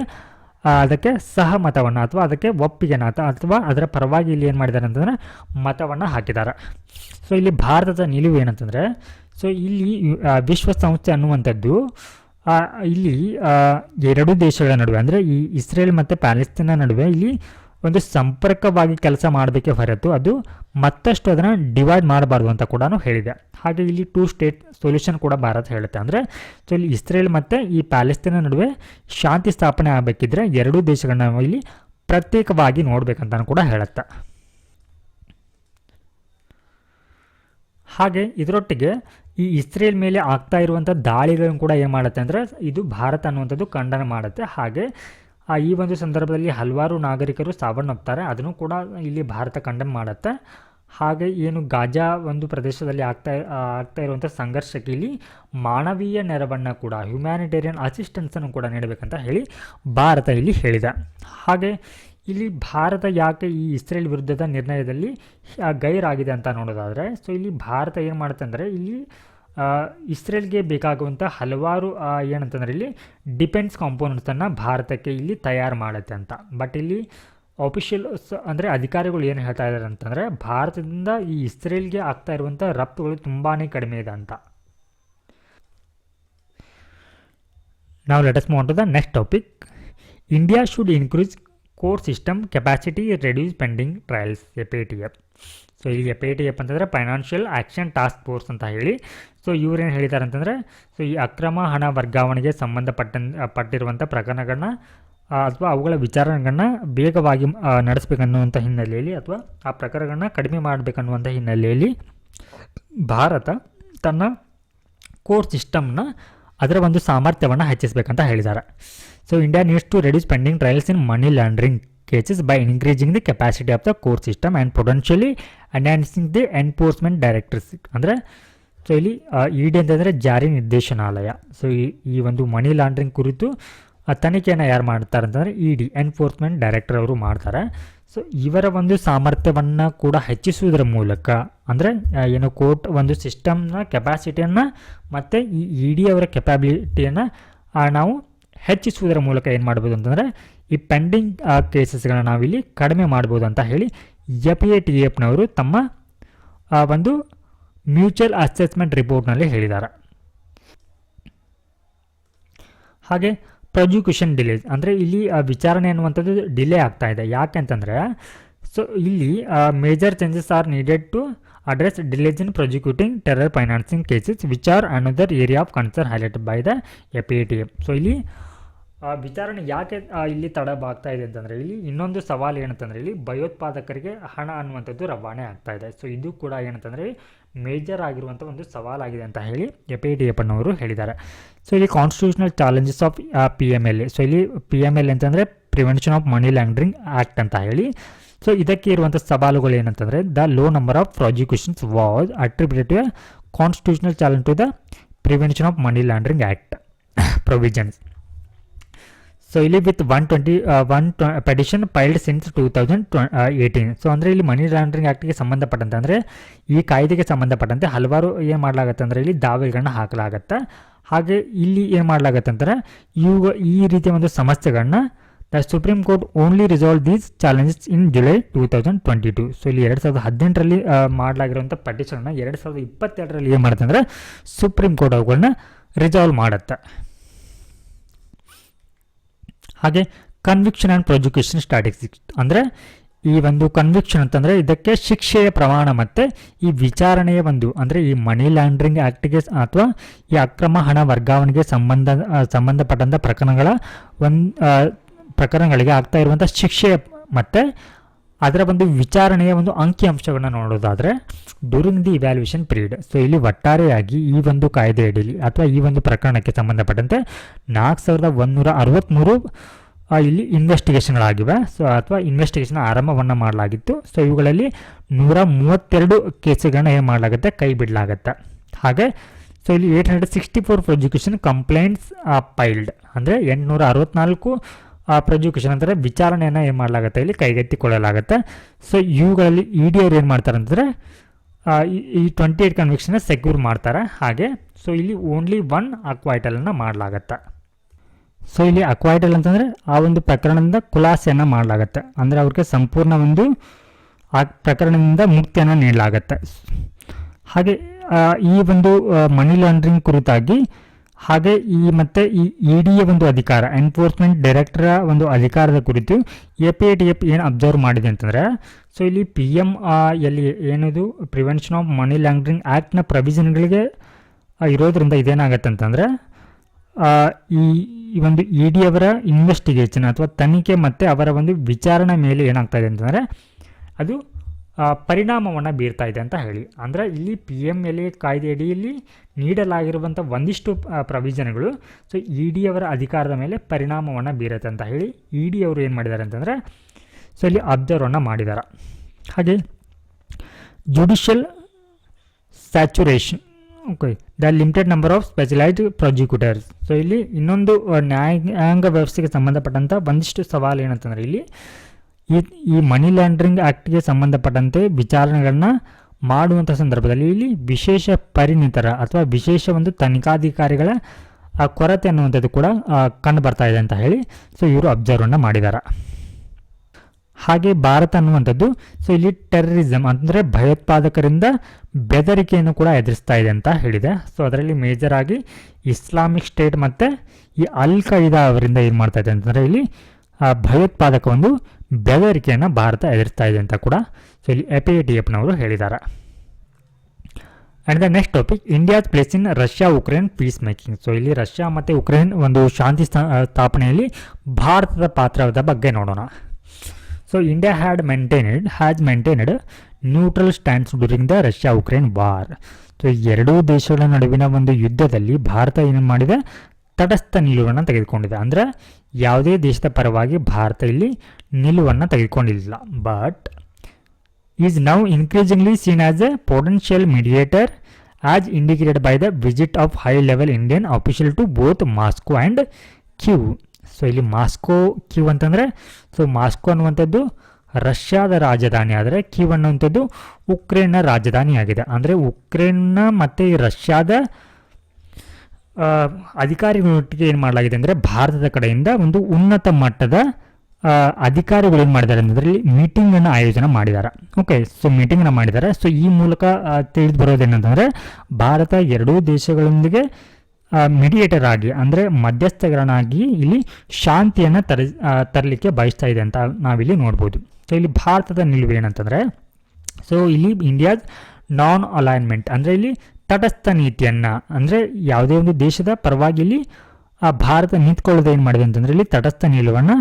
ಅದಕ್ಕೆ ಸಹಮತವನ್ನು ಅಥವಾ ಅದಕ್ಕೆ ಒಪ್ಪಿಗೆನ ಅಥವಾ ಅದರ ಪರವಾಗಿ ಇಲ್ಲಿ ಏನು ಮಾಡಿದ್ದಾರೆ ಅಂತಂದರೆ ಮತವನ್ನು ಹಾಕಿದ್ದಾರೆ. ಸೊ ಇಲ್ಲಿ ಭಾರತದ ನಿಲುವು ಏನಂತಂದರೆ ಸೊ ಇಲ್ಲಿ ವಿಶ್ವಸಂಸ್ಥೆ ಅನ್ನುವಂಥದ್ದು ಇಲ್ಲಿ ಎರಡು ದೇಶಗಳ ನಡುವೆ ಅಂದರೆ ಈ ಇಸ್ರೇಲ್ ಮತ್ತು ಪ್ಯಾಲೆಸ್ತೈನ್ನ ನಡುವೆ ಇಲ್ಲಿ ಒಂದು ಸಂಪರ್ಕವಾಗಿ ಕೆಲಸ ಮಾಡಬೇಕೇ ಹೊರತು ಅದು ಮತ್ತಷ್ಟು ಅದನ್ನು ಡಿವೈಡ್ ಮಾಡಬಾರ್ದು ಅಂತ ಕೂಡ ಹೇಳಿದೆ. ಹಾಗೆ ಇಲ್ಲಿ 2 ಸ್ಟೇಟ್ ಸೊಲ್ಯೂಷನ್ ಕೂಡ ಭಾರತ ಹೇಳುತ್ತೆ. ಅಂದರೆ ಸೊ ಇಲ್ಲಿ ಇಸ್ರೇಲ್ ಮತ್ತು ಈ ಪ್ಯಾಲೆಸ್ತೈನ್ನ ನಡುವೆ ಶಾಂತಿ ಸ್ಥಾಪನೆ ಆಗಬೇಕಿದ್ರೆ ಎರಡೂ ದೇಶಗಳನ್ನ ಇಲ್ಲಿ ಪ್ರತ್ಯೇಕವಾಗಿ ನೋಡಬೇಕಂತ ಕೂಡ ಹೇಳುತ್ತೆ. ಹಾಗೆ ಇದರೊಟ್ಟಿಗೆ ಈ ಇಸ್ರೇಲ್ ಮೇಲೆ ಆಗ್ತಾ ಇರುವಂಥ ದಾಳಿಗಳನ್ನು ಕೂಡ ಏನು ಮಾಡುತ್ತೆ ಅಂದರೆ ಇದು ಭಾರತ ಅನ್ನುವಂಥದ್ದು ಖಂಡನೆ ಮಾಡುತ್ತೆ. ಹಾಗೆ ಈ ಒಂದು ಸಂದರ್ಭದಲ್ಲಿ ಹಲವಾರು ನಾಗರಿಕರು ಸಾವನ್ನಪ್ತಾರೆ, ಅದನ್ನು ಕೂಡ ಇಲ್ಲಿ ಭಾರತ ಕಂಡಮ್ ಮಾಡುತ್ತೆ. ಹಾಗೆ ಏನು ಗಾಜಾ ಒಂದು ಪ್ರದೇಶದಲ್ಲಿ ಆಗ್ತಾ ಇರುವಂಥ ಸಂಘರ್ಷಕ್ಕೆ ಇಲ್ಲಿ ಮಾನವೀಯ ನೆರವನ್ನು ಕೂಡ ಹ್ಯುಮ್ಯಾನಿಟೇರಿಯನ್ ಅಸಿಸ್ಟೆನ್ಸನ್ನು ಕೂಡ ನೀಡಬೇಕಂತ ಹೇಳಿ ಭಾರತ ಇಲ್ಲಿ ಹೇಳಿದೆ. ಹಾಗೆ ಇಲ್ಲಿ ಭಾರತ ಯಾಕೆ ಈ ಇಸ್ರೇಲ್ ವಿರುದ್ಧದ ನಿರ್ಣಯದಲ್ಲಿ ಗೈರಾಗಿದೆ ಅಂತ ನೋಡೋದಾದರೆ ಸೊ ಇಲ್ಲಿ ಭಾರತ ಏನು ಮಾಡುತ್ತೆ ಅಂದರೆ ಇಲ್ಲಿ ಇಸ್ರೇಲ್ಗೆ ಬೇಕಾಗುವಂಥ ಹಲವಾರು ಏನಂತಂದರೆ ಇಲ್ಲಿ ಡಿಫೆನ್ಸ್ ಕಾಂಪೋನೆಂಟ್ಸನ್ನು ಭಾರತಕ್ಕೆ ಇಲ್ಲಿ ತಯಾರು ಮಾಡುತ್ತೆ ಅಂತ. ಬಟ್ ಇಲ್ಲಿ ಆಫಿಷಿಯಲ್ಸ್ ಅಂದರೆ ಅಧಿಕಾರಿಗಳು ಏನು ಹೇಳ್ತಾ ಇದ್ದಾರೆ ಅಂತಂದರೆ ಭಾರತದಿಂದ ಈ ಇಸ್ರೇಲ್ಗೆ ಆಗ್ತಾ ಇರುವಂಥ ರಫ್ತುಗಳು ತುಂಬಾ ಕಡಿಮೆ ಇದೆ ಅಂತ. ನಾವು let us move on to the next topic. India should increase core system capacity reduce pending trials FATF. So ಇಲ್ಲಿ FATF ಅಂತಂದರೆ ಫೈನಾನ್ಷಿಯಲ್ ಆ್ಯಕ್ಷನ್ ಟಾಸ್ಕ್ ಫೋರ್ಸ್ ಅಂತ ಹೇಳಿ. ಸೊ ಇವರೇನು ಹೇಳಿದ್ದಾರೆ ಅಂತಂದರೆ ಸೊ ಈ ಅಕ್ರಮ ಹಣ ವರ್ಗಾವಣೆಗೆ ಪಟ್ಟಿರುವಂಥ ಪ್ರಕರಣಗಳನ್ನ ಅಥವಾ ಅವುಗಳ ವಿಚಾರಣೆಗಳನ್ನ ಬೇಗವಾಗಿ ನಡೆಸಬೇಕನ್ನುವಂಥ ಹಿನ್ನೆಲೆಯಲ್ಲಿ ಅಥವಾ ಆ ಪ್ರಕರಣಗಳನ್ನ ಕಡಿಮೆ ಮಾಡಬೇಕನ್ನುವಂಥ ಹಿನ್ನೆಲೆಯಲ್ಲಿ ಭಾರತ ತನ್ನ ಕೋರ್ ಸಿಸ್ಟಮ್ನ ಅದರ ಒಂದು ಸಾಮರ್ಥ್ಯವನ್ನು ಹೆಚ್ಚಿಸಬೇಕಂತ ಹೇಳಿದ್ದಾರೆ. So India needs to reduce pending trials in money laundering cases by increasing the capacity of the core system and potentially enhancing the enforcement directors. ಅಂದರೆ ಸೊ ಇಲ್ಲಿ ED ಅಂತಂದರೆ ಜಾರಿ ನಿರ್ದೇಶನಾಲಯ. ಸೊ ಈ ಒಂದು ಮನಿ ಲಾಂಡ್ರಿಂಗ್ ಕುರಿತು ತನಿಖೆಯನ್ನು ಯಾರು ಮಾಡ್ತಾರೆ ಅಂತಂದರೆ ED ಎನ್ಫೋರ್ಸ್ಮೆಂಟ್ ಡೈರೆಕ್ಟರ್ ಅವರು ಮಾಡ್ತಾರೆ. ಸೊ ಇವರ ಒಂದು ಸಾಮರ್ಥ್ಯವನ್ನು ಕೂಡ ಹೆಚ್ಚಿಸುವುದರ ಮೂಲಕ ಅಂದರೆ ಏನು ಕೋರ್ಟ್ ಒಂದು ಸಿಸ್ಟಮ್ನ ಕೆಪಾಸಿಟಿಯನ್ನು ಮತ್ತು ಈ ಇ ಡಿ ಅವರ ಕೆಪಾಬಿಲಿಟಿಯನ್ನು ನಾವು ಹೆಚ್ಚಿಸುವುದರ ಮೂಲಕ ಏನು ಮಾಡ್ಬೋದು ಅಂತಂದರೆ ಈ ಪೆಂಡಿಂಗ್ ಕೇಸಸ್ಗಳನ್ನ ನಾವಿಲ್ಲಿ ಕಡಿಮೆ ಮಾಡ್ಬೋದು ಅಂತ ಹೇಳಿ FATF ತಮ್ಮ ಒಂದು ಮ್ಯೂಚುವಲ್ ಅಸೆಸ್ಮೆಂಟ್ ರಿಪೋರ್ಟ್ನಲ್ಲಿ ಹೇಳಿದ್ದಾರೆ. ಹಾಗೆ ಪ್ರಾಸಿಕ್ಯೂಷನ್ ಡಿಲೇಸ್ ಅಂದರೆ ಇಲ್ಲಿ ವಿಚಾರಣೆ ಅನ್ನುವಂಥದ್ದು ಡಿಲೇ ಆಗ್ತಾ ಇದೆ. ಯಾಕೆ ಅಂತಂದರೆ ಸೊ ಇಲ್ಲಿ major changes are needed to address delays in prosecuting terror financing cases which are another area of concern highlighted by the FATF. So ಇಲ್ಲಿ ವಿಚಾರಣೆ ಯಾಕೆ ಇಲ್ಲಿ ತಡವಾಗ್ತಾ ಇದೆ ಅಂತಂದರೆ ಇಲ್ಲಿ ಇನ್ನೊಂದು ಸವಾಲು ಏನಂತಂದರೆ ಇಲ್ಲಿ ಭಯೋತ್ಪಾದಕರಿಗೆ ಹಣ ಅನ್ನುವಂಥದ್ದು ರವಾನೆ ಆಗ್ತಾ ಇದೆ. ಸೊ ಇದು ಕೂಡ ಏನಂತಂದರೆ ಮೇಜರ್ ಆಗಿರುವಂಥ ಒಂದು ಸವಾಲಾಗಿದೆ ಅಂತ ಹೇಳಿ FATF ಹೇಳಿದ್ದಾರೆ. ಸೊ ಇಲ್ಲಿ constitutional challenges of PMLA. So ಇಲ್ಲಿ PMLA ಅಂತಂದರೆ prevention of money laundering act ಅಂತ ಹೇಳಿ. ಸೊ ಇದಕ್ಕೆ ಇರುವಂಥ ಸವಾಲುಗಳು ಏನಂತಂದರೆ the low number of prosecutions was attributed to constitutional challenge to the prevention of money laundering act provisions. So ಇಲ್ಲಿ with 121 petition filed since 2018. So ಅಂದರೆ ಇಲ್ಲಿ ಮನಿ ಲಾಂಡ್ರಿಂಗ್ ಆ್ಯಕ್ಟ್ಗೆ ಸಂಬಂಧಪಟ್ಟಂತೆ ಅಂದರೆ ಈ ಕಾಯ್ದೆಗೆ ಸಂಬಂಧಪಟ್ಟಂತೆ ಹಲವಾರು ಏನು ಮಾಡಲಾಗತ್ತೆ ಅಂದರೆ ಇಲ್ಲಿ ದಾವೆಗಳನ್ನ ಹಾಕಲಾಗತ್ತೆ. ಹಾಗೆ ಇಲ್ಲಿ ಏನು ಮಾಡಲಾಗತ್ತೆ ಅಂದರೆ ಈ ರೀತಿಯ ಒಂದು ಸಮಸ್ಯೆಗಳನ್ನ the supreme court only resolve these challenges in July 2022. So ಇಲ್ಲಿ 2018ರಲ್ಲಿ ಮಾಡಲಾಗಿರುವಂಥ ಪೆಟಿಷನ್ನ 2022ರಲ್ಲಿ ಏನು ಮಾಡುತ್ತೆ ಅಂದರೆ ಸುಪ್ರೀಂ ಕೋರ್ಟ್ ಅವುಗಳನ್ನ ರಿಸಾಲ್ವ್ ಮಾಡುತ್ತೆ. ಹಾಗೆ ಕನ್ವಿಕ್ಷನ್ ಆ್ಯಂಡ್ ಪ್ರಾಸಿಕ್ಯೂಷನ್ ಸ್ಟ್ಯಾಟಿಸ್ಟಿಕ್ಸ್ ಅಂದರೆ ಈ ಒಂದು ಕನ್ವಿಕ್ಷನ್ ಅಂತಂದರೆ ಇದಕ್ಕೆ ಶಿಕ್ಷೆಯ ಪ್ರಮಾಣ ಮತ್ತು ಈ ವಿಚಾರಣೆಯ ಒಂದು ಅಂದರೆ ಈ ಮನಿ ಲ್ಯಾಂಡ್ರಿಂಗ್ ಆ್ಯಕ್ಟ್ಗೆ ಅಥವಾ ಈ ಅಕ್ರಮ ಹಣ ವರ್ಗಾವಣೆಗೆ ಸಂಬಂಧಪಟ್ಟಂಥ ಪ್ರಕರಣಗಳಿಗೆ ಆಗ್ತಾ ಇರುವಂಥ ಶಿಕ್ಷೆಯ ಮತ್ತು ಅದರ ಒಂದು ವಿಚಾರಣೆಯ ಒಂದು ಅಂಕಿಅಂಶವನ್ನು ನೋಡೋದಾದರೆ during the evaluation period. So ಇಲ್ಲಿ ಒಟ್ಟಾರೆಯಾಗಿ ಈ ಒಂದು ಕಾಯ್ದೆ ಅಡಿಯಲ್ಲಿ ಅಥವಾ ಈ ಒಂದು ಪ್ರಕರಣಕ್ಕೆ ಸಂಬಂಧಪಟ್ಟಂತೆ 4163 ಇಲ್ಲಿ ಇನ್ವೆಸ್ಟಿಗೇಷನ್ಗಳಾಗಿವೆ. ಸೊ ಅಥವಾ ಇನ್ವೆಸ್ಟಿಗೇಷನ್ ಆರಂಭವನ್ನು ಮಾಡಲಾಗಿತ್ತು. ಸೊ ಇವುಗಳಲ್ಲಿ 132 ಕೇಸುಗಳನ್ನ ಏನು ಮಾಡಲಾಗುತ್ತೆ ಕೈ ಬಿಡಲಾಗುತ್ತೆ. ಹಾಗೆ ಸೊ ಇಲ್ಲಿ 864 ಪ್ರಾಸಿಕ್ಯೂಷನ್ ಕಂಪ್ಲೇಂಟ್ಸ್ ಫೈಲ್ಡ್ ಅಂದರೆ 864 ಪ್ರಾಸಿಕ್ಯೂಷನ್ ಅಂದರೆ ವಿಚಾರಣೆಯನ್ನು ಏನು ಮಾಡಲಾಗುತ್ತೆ ಇಲ್ಲಿ ಕೈಗೆತ್ತಿಕೊಳ್ಳಲಾಗುತ್ತೆ. ಸೊ ಇವುಗಳಲ್ಲಿ ED ಅವರು ಏನು ಮಾಡ್ತಾರೆ ಅಂತಂದರೆ ಈ 28 ಕನ್ವಿಕ್ಷನ್ನ ಸೆಕ್ಯೂರ್ ಮಾಡ್ತಾರೆ. ಹಾಗೆ ಸೊ ಇಲ್ಲಿ ಓನ್ಲಿ 1 ಅಕ್ವೈಟಲನ್ನು ಮಾಡಲಾಗತ್ತೆ. ಸೊ ಇಲ್ಲಿ ಅಕ್ವೈಟಲ್ ಅಂತಂದರೆ ಆ ಒಂದು ಪ್ರಕರಣದಿಂದ ಖುಲಾಸೆಯನ್ನು ಮಾಡಲಾಗತ್ತೆ ಅಂದರೆ ಅವ್ರಿಗೆ ಸಂಪೂರ್ಣ ಒಂದು ಆ ಪ್ರಕರಣದಿಂದ ಮುಕ್ತಿಯನ್ನು ನೀಡಲಾಗತ್ತೆ. ಹಾಗೆ ಈ ಒಂದು ಮನಿ ಲಾಂಡ್ರಿಂಗ್ ಕುರಿತಾಗಿ ಹಾಗೆ ಮತ್ತು ಈ EDಯ ಒಂದು ಅಧಿಕಾರ ಎನ್ಫೋರ್ಸ್ಮೆಂಟ್ ಡೈರೆಕ್ಟರ ಒಂದು ಅಧಿಕಾರದ ಕುರಿತು FATF ಏನು ಅಬ್ಸರ್ವ್ ಮಾಡಿದೆ ಅಂತಂದರೆ ಸೊ ಇಲ್ಲಿ PM ಎಲ್ಲಿ ಏನಿದು ಪ್ರಿವೆನ್ಷನ್ ಆಫ್ ಮನಿ ಲ್ಯಾಂಡ್ರಿಂಗ್ ಆ್ಯಕ್ಟ್ನ ಪ್ರೊವಿಷನ್ಗಳಿಗೆ ಇರೋದ್ರಿಂದ ಇದೇನಾಗತ್ತೆ ಅಂತಂದರೆ ಈ ಒಂದು ED ಅವರ ಇನ್ವೆಸ್ಟಿಗೇಷನ್ ಅಥವಾ ತನಿಖೆ ಮತ್ತು ಅವರ ಒಂದು ವಿಚಾರಣೆ ಮೇಲೆ ಏನಾಗ್ತಾ ಇದೆ ಅಂತಂದರೆ ಅದು ಪರಿಣಾಮವನ್ನು ಬೀರ್ತಾ ಇದೆ ಅಂತ ಹೇಳಿ. ಅಂದರೆ ಇಲ್ಲಿ PMLA ಕಾಯ್ದೆ ಅಡಿಯಲ್ಲಿ ನೀಡಲಾಗಿರುವಂಥ ಒಂದಿಷ್ಟು ಪ್ರೊವಿಷನ್ಗಳು ಸೊ ED ಅವರ ಅಧಿಕಾರದ ಮೇಲೆ ಪರಿಣಾಮವನ್ನು ಬೀರುತ್ತೆ ಅಂತ ಹೇಳಿ ED ಅವರು ಏನು ಮಾಡಿದ್ದಾರೆ ಅಂತಂದರೆ ಸೊ ಇಲ್ಲಿ ಅಬ್ಸರ್ವನ್ನು ಮಾಡಿದ್ದಾರೆ. ಹಾಗೆ judicial saturation okay the limited number of specialised prosecutors. So ಇಲ್ಲಿ ಇನ್ನೊಂದು ನ್ಯಾಯಾಂಗ ವ್ಯವಸ್ಥೆಗೆ ಸಂಬಂಧಪಟ್ಟಂಥ ಒಂದಿಷ್ಟು ಸವಾಲು ಏನಂತಂದರೆ ಇಲ್ಲಿ ಈ ಮನಿ ಲ್ಯಾಂಡ್ರಿಂಗ್ ಆ್ಯಕ್ಟ್ಗೆ ಸಂಬಂಧಪಟ್ಟಂತೆ ವಿಚಾರಣೆಗಳನ್ನ ಮಾಡುವಂಥ ಸಂದರ್ಭದಲ್ಲಿ ಇಲ್ಲಿ ವಿಶೇಷ ಪರಿಣಿತರ ಅಥವಾ ವಿಶೇಷ ಒಂದು ತನಿಖಾಧಿಕಾರಿಗಳ ಕೊರತೆ ಅನ್ನುವಂಥದ್ದು ಕೂಡ ಕಂಡು ಬರ್ತಾ ಇದೆ ಅಂತ ಹೇಳಿ ಸೊ ಇವರು ಅಬ್ಸರ್ವನ್ನು ಮಾಡಿದ್ದಾರೆ. ಹಾಗೆ ಭಾರತ ಅನ್ನುವಂಥದ್ದು ಸೊ ಇಲ್ಲಿ ಟೆರರಿಸಮ್ ಅಂದರೆ ಭಯೋತ್ಪಾದಕರಿಂದ ಬೆದರಿಕೆಯನ್ನು ಕೂಡ ಎದುರಿಸ್ತಾ ಇದೆ ಅಂತ ಹೇಳಿದೆ. ಸೊ ಅದರಲ್ಲಿ ಮೇಜರ್ ಆಗಿ ಇಸ್ಲಾಮಿಕ್ ಸ್ಟೇಟ್ ಮತ್ತು ಈ ಅಲ್ ಖೈದಾ ಅವರಿಂದ ಏನು ಮಾಡ್ತಾ ಇದೆ ಅಂತಂದರೆ ಇಲ್ಲಿ ಭಯೋತ್ಪಾದಕ ಒಂದು ಬೆದರಿಕೆಯನ್ನು ಭಾರತ ಎದುರಿಸ್ತಾ ಇದೆ ಅಂತ ಕೂಡ ಸೊ ಇಲ್ಲಿ FATF ಹೇಳಿದ್ದಾರೆ. And the next topic India's place in Russia Ukraine peace making. So ಇಲ್ಲಿ ರಷ್ಯಾ ಮತ್ತು ಉಕ್ರೇನ್ ಒಂದು ಶಾಂತಿ ಸ್ಥಾಪನೆಯಲ್ಲಿ ಭಾರತದ ಪಾತ್ರದ ಬಗ್ಗೆ ನೋಡೋಣ. So India has maintained neutral stands during the Russia Ukraine war. So ಎರಡೂ ದೇಶಗಳ ನಡುವಿನ ಒಂದು ಯುದ್ಧದಲ್ಲಿ ಭಾರತ ಏನು ಮಾಡಿದೆ ತಟಸ್ಥ ನಿಲುವನ್ನು ತೆಗೆದುಕೊಂಡಿದೆ. ಅಂದರೆ ಯಾವುದೇ ದೇಶದ ಪರವಾಗಿ ಭಾರತ ಇಲ್ಲಿ ನಿಲುವನ್ನು ತೆಗೆದುಕೊಂಡಿಲ್ಲ. But is now increasingly seen as a potential mediator as indicated by the visit of high level Indian official to both Moscow and Kyiv. So ಇಲ್ಲಿ ಮಾಸ್ಕೋ ಕ್ಯೂ ಅಂತಂದರೆ ಸೊ ಮಾಸ್ಕೋ ಅನ್ನುವಂಥದ್ದು ರಷ್ಯಾದ ರಾಜಧಾನಿ ಆದರೆ ಕೀವ್ ಅನ್ನುವಂಥದ್ದು ಉಕ್ರೇನ್ನ ರಾಜಧಾನಿಯಾಗಿದೆ. ಅಂದರೆ ಉಕ್ರೇನ್ನ ಮತ್ತು ರಷ್ಯಾದ ಅಧಿಕಾರಿಗಳೊಟ್ಟಿಗೆ ಏನು ಮಾಡಲಾಗಿದೆ ಅಂದರೆ ಭಾರತದ ಕಡೆಯಿಂದ ಒಂದು ಉನ್ನತ ಮಟ್ಟದ ಅಧಿಕಾರಿಗಳು ಏನು ಮಾಡಿದ್ದಾರೆ ಅಂದರೆ ಇಲ್ಲಿ ಮೀಟಿಂಗನ್ನು ಆಯೋಜನೆ ಮಾಡಿದ್ದಾರೆ. ಓಕೆ, ಸೊ ಮೀಟಿಂಗನ್ನು ಮಾಡಿದ್ದಾರೆ. ಸೊ ಈ ಮೂಲಕ ತಿಳಿದು ಬರೋದೇನಂತಂದರೆ ಭಾರತ ಎರಡೂ ದೇಶಗಳೊಂದಿಗೆ ಮಿಡಿಯೇಟರ್ ಆಗಿ ಅಂದರೆ ಮಧ್ಯಸ್ಥಗಳನ್ನಾಗಿ ಇಲ್ಲಿ ಶಾಂತಿಯನ್ನು ತರಲಿಕ್ಕೆ ಬಯಸ್ತಾ ಇದೆ ಅಂತ ನಾವಿಲ್ಲಿ ನೋಡ್ಬೋದು. ಸೊ ಇಲ್ಲಿ ಭಾರತದ ನಿಲುವು ಏನಂತಂದರೆ, ಸೊ ಇಲ್ಲಿ ಇಂಡಿಯಾಸ್ ನಾನ್ ಅಲೈನ್ಮೆಂಟ್ ಅಂದರೆ ಇಲ್ಲಿ ತಟಸ್ಥ ನೀತಿಯನ್ನು, ಅಂದರೆ ಯಾವುದೇ ಒಂದು ದೇಶದ ಪರವಾಗಿ ಇಲ್ಲಿ ಭಾರತ ನಿಂತ್ಕೊಳ್ಳೋದು ಏನು ಮಾಡಿದೆ ಅಂತಂದರೆ ಇಲ್ಲಿ ತಟಸ್ಥ ನಿಲುವನ್ನು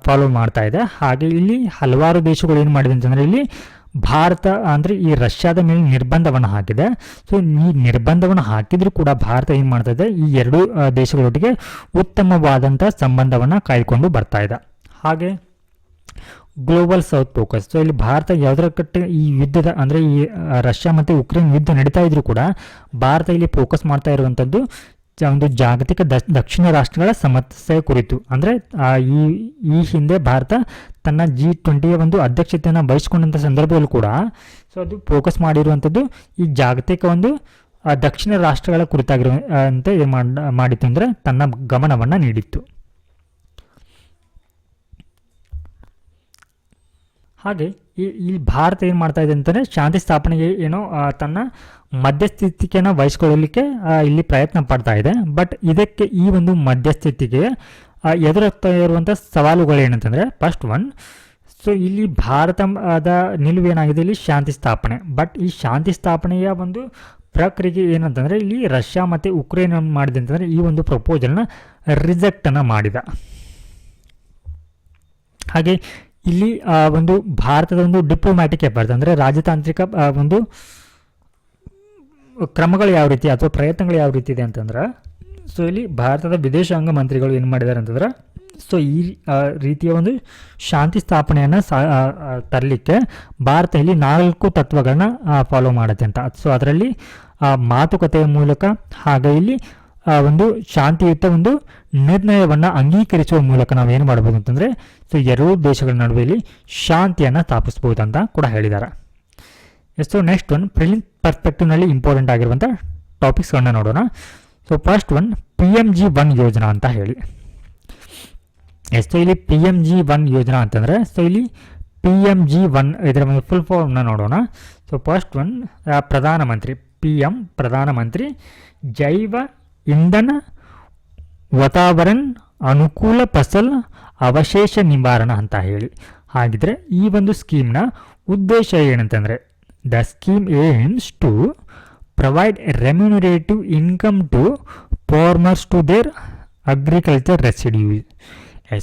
ಫಾಲೋ ಮಾಡ್ತಾ ಇದೆ. ಹಾಗೆ ಇಲ್ಲಿ ಹಲವಾರು ದೇಶಗಳು ಏನು ಮಾಡಿದೆ ಅಂತಂದರೆ ಇಲ್ಲಿ ಭಾರತ ಅಂದರೆ ಈ ರಷ್ಯಾದ ಮೇಲೆ ನಿರ್ಬಂಧವನ್ನು ಹಾಕಿದೆ. ಸೊ ಈ ನಿರ್ಬಂಧವನ್ನು ಹಾಕಿದರೂ ಕೂಡ ಭಾರತ ಏನು ಮಾಡ್ತಾ ಇದೆ, ಈ ಎರಡೂ ದೇಶಗಳೊಟ್ಟಿಗೆ ಉತ್ತಮವಾದಂಥ ಸಂಬಂಧವನ್ನು ಕಾಯ್ಕೊಂಡು ಬರ್ತಾ ಇದೆ. ಹಾಗೆ ಗ್ಲೋಬಲ್ ಸೌತ್ ಫೋಕಸ್. ಸೊ ಇಲ್ಲಿ ಭಾರತ ಯಾವುದರ ಈ ಯುದ್ಧದ ಅಂದರೆ ಈ ರಷ್ಯಾ ಮತ್ತು ಉಕ್ರೇನ್ ಯುದ್ಧ ನಡೀತಾ ಇದ್ರೂ ಕೂಡ ಭಾರತ ಇಲ್ಲಿ ಫೋಕಸ್ ಮಾಡ್ತಾ ಇರುವಂಥದ್ದು ಒಂದು ಜಾಗತಿಕ ದಕ್ಷಿಣ ರಾಷ್ಟ್ರಗಳ ಸಮಸ್ಯೆ ಕುರಿತು. ಅಂದರೆ ಈ ಹಿಂದೆ ಭಾರತ ತನ್ನ G20ಯ ಒಂದು ಅಧ್ಯಕ್ಷತೆಯನ್ನು ವಹಿಸಿಕೊಂಡಂಥ ಸಂದರ್ಭದಲ್ಲೂ ಕೂಡ ಸೊ ಅದು ಫೋಕಸ್ ಮಾಡಿರುವಂಥದ್ದು ಈ ಜಾಗತಿಕ ಒಂದು ದಕ್ಷಿಣ ರಾಷ್ಟ್ರಗಳ ಕುರಿತಾಗಿರೋ ಅಂತ ಏನು ಮಾಡಿತ್ತು ಅಂದರೆ ತನ್ನ ಗಮನವನ್ನು ನೀಡಿತ್ತು. ಹಾಗೆ ಈ ಭಾರತ ಏನು ಮಾಡ್ತಾ ಇದೆ ಅಂತಂದರೆ ಶಾಂತಿ ಸ್ಥಾಪನೆಗೆ ಏನೋ ತನ್ನ ಮಧ್ಯಸ್ಥಿತಿಕೆಯನ್ನು ವಹಿಸ್ಕೊಳ್ಳಲಿಕ್ಕೆ ಇಲ್ಲಿ ಪ್ರಯತ್ನ ಪಡ್ತಾ ಇದೆ. ಬಟ್ ಇದಕ್ಕೆ ಈ ಒಂದು ಮಧ್ಯಸ್ಥಿತಿಗೆ ಎದುರಾಗ್ತಾ ಇರುವಂಥ ಸವಾಲುಗಳು ಏನಂತಂದರೆ, ಫಸ್ಟ್ ಒನ್, ಸೊ ಇಲ್ಲಿ ಭಾರತದ ನಿಲುವೇನಾಗಿದೆ ಇಲ್ಲಿ ಶಾಂತಿ ಸ್ಥಾಪನೆ. ಬಟ್ ಈ ಶಾಂತಿ ಸ್ಥಾಪನೆಯ ಒಂದು ಪ್ರಕ್ರಿಯೆ ಏನಂತಂದರೆ ಇಲ್ಲಿ ರಷ್ಯಾ ಮತ್ತು ಉಕ್ರೇನ್ ಮಾಡಿದೆ ಅಂತಂದರೆ ಈ ಒಂದು ಪ್ರಪೋಸಲ್ನ ರಿಜೆಕ್ಟನ್ನು ಮಾಡಿದ. ಹಾಗೆ ಇಲ್ಲಿ ಒಂದು ಭಾರತದ ಒಂದು ಡಿಪ್ಲೊಮ್ಯಾಟಿಕ್ ಎಫರ್ಟ್ಸ್ ಅಂದರೆ ರಾಜತಾಂತ್ರಿಕ ಒಂದು ಕ್ರಮಗಳು ಯಾವ ರೀತಿ ಅಥವಾ ಪ್ರಯತ್ನಗಳು ಯಾವ ರೀತಿ ಇದೆ ಅಂತಂದ್ರೆ, ಸೊ ಇಲ್ಲಿ ಭಾರತದ ವಿದೇಶಾಂಗ ಮಂತ್ರಿಗಳು ಏನು ಮಾಡಿದ್ದಾರೆ ಅಂತಂದ್ರೆ, ಸೊ ಈ ರೀತಿಯ ಒಂದು ಶಾಂತಿ ಸ್ಥಾಪನೆಯನ್ನು ತರಲಿಕ್ಕೆ ಭಾರತ ಇಲ್ಲಿ 4 ತತ್ವಗಳನ್ನ ಫಾಲೋ ಮಾಡುತ್ತೆ ಅಂತ. ಸೊ ಅದರಲ್ಲಿ ಮಾತುಕತೆಯ ಮೂಲಕ ಹಾಗೆ ಇಲ್ಲಿ ಒಂದು ಶಾಂತಿಯುತ ಒಂದು ನಿರ್ಣಯವನ್ನು ಅಂಗೀಕರಿಸುವ ಮೂಲಕ ನಾವು ಏನು ಮಾಡ್ಬೋದು ಅಂತಂದರೆ, ಸೊ ಎರಡೂ ದೇಶಗಳ ನಡುವೆ ಇಲ್ಲಿ ಶಾಂತಿಯನ್ನು ಸ್ಥಾಪಿಸ್ಬೋದು ಅಂತ ಕೂಡ ಹೇಳಿದ್ದಾರೆ. ಸೊ ನೆಕ್ಸ್ಟ್ ಒನ್, ಪ್ರಿಲಿಮ್ ಪರ್ಸ್ಪೆಕ್ಟಿವ್ನಲ್ಲಿ ಇಂಪಾರ್ಟೆಂಟ್ ಆಗಿರುವಂಥ ಟಾಪಿಕ್ಸ್ಗಳನ್ನ ನೋಡೋಣ. ಸೊ ಫಸ್ಟ್ ಒನ್, PMG-1 ಯೋಜನಾ ಅಂತ ಹೇಳಿ. ಸೊ ಇಲ್ಲಿ PMG-1 ಯೋಜನಾ ಅಂತಂದರೆ, ಸೊ ಇಲ್ಲಿ PMG-1 ಇದರ ಒಂದು ಫುಲ್ ಫಾರ್ಮ್ನ ನೋಡೋಣ. ಸೊ ಫಸ್ಟ್ ಒನ್, ಪ್ರಧಾನಮಂತ್ರಿ ಪ್ರಧಾನಮಂತ್ರಿ ಜೈವ ಇಂಧನ ವಾತಾವರಣ ಅನುಕೂಲ ಫಸಲ್ ಅವಶೇಷ ನಿವಾರಣ ಅಂತ ಹೇಳಿ. ಹಾಗಿದ್ರೆ ಈ ಒಂದು ಸ್ಕೀಮ್ನ ಉದ್ದೇಶ ಏನಂತಂದರೆ, the scheme aims to provide remunerative income to farmers to their agriculture residues.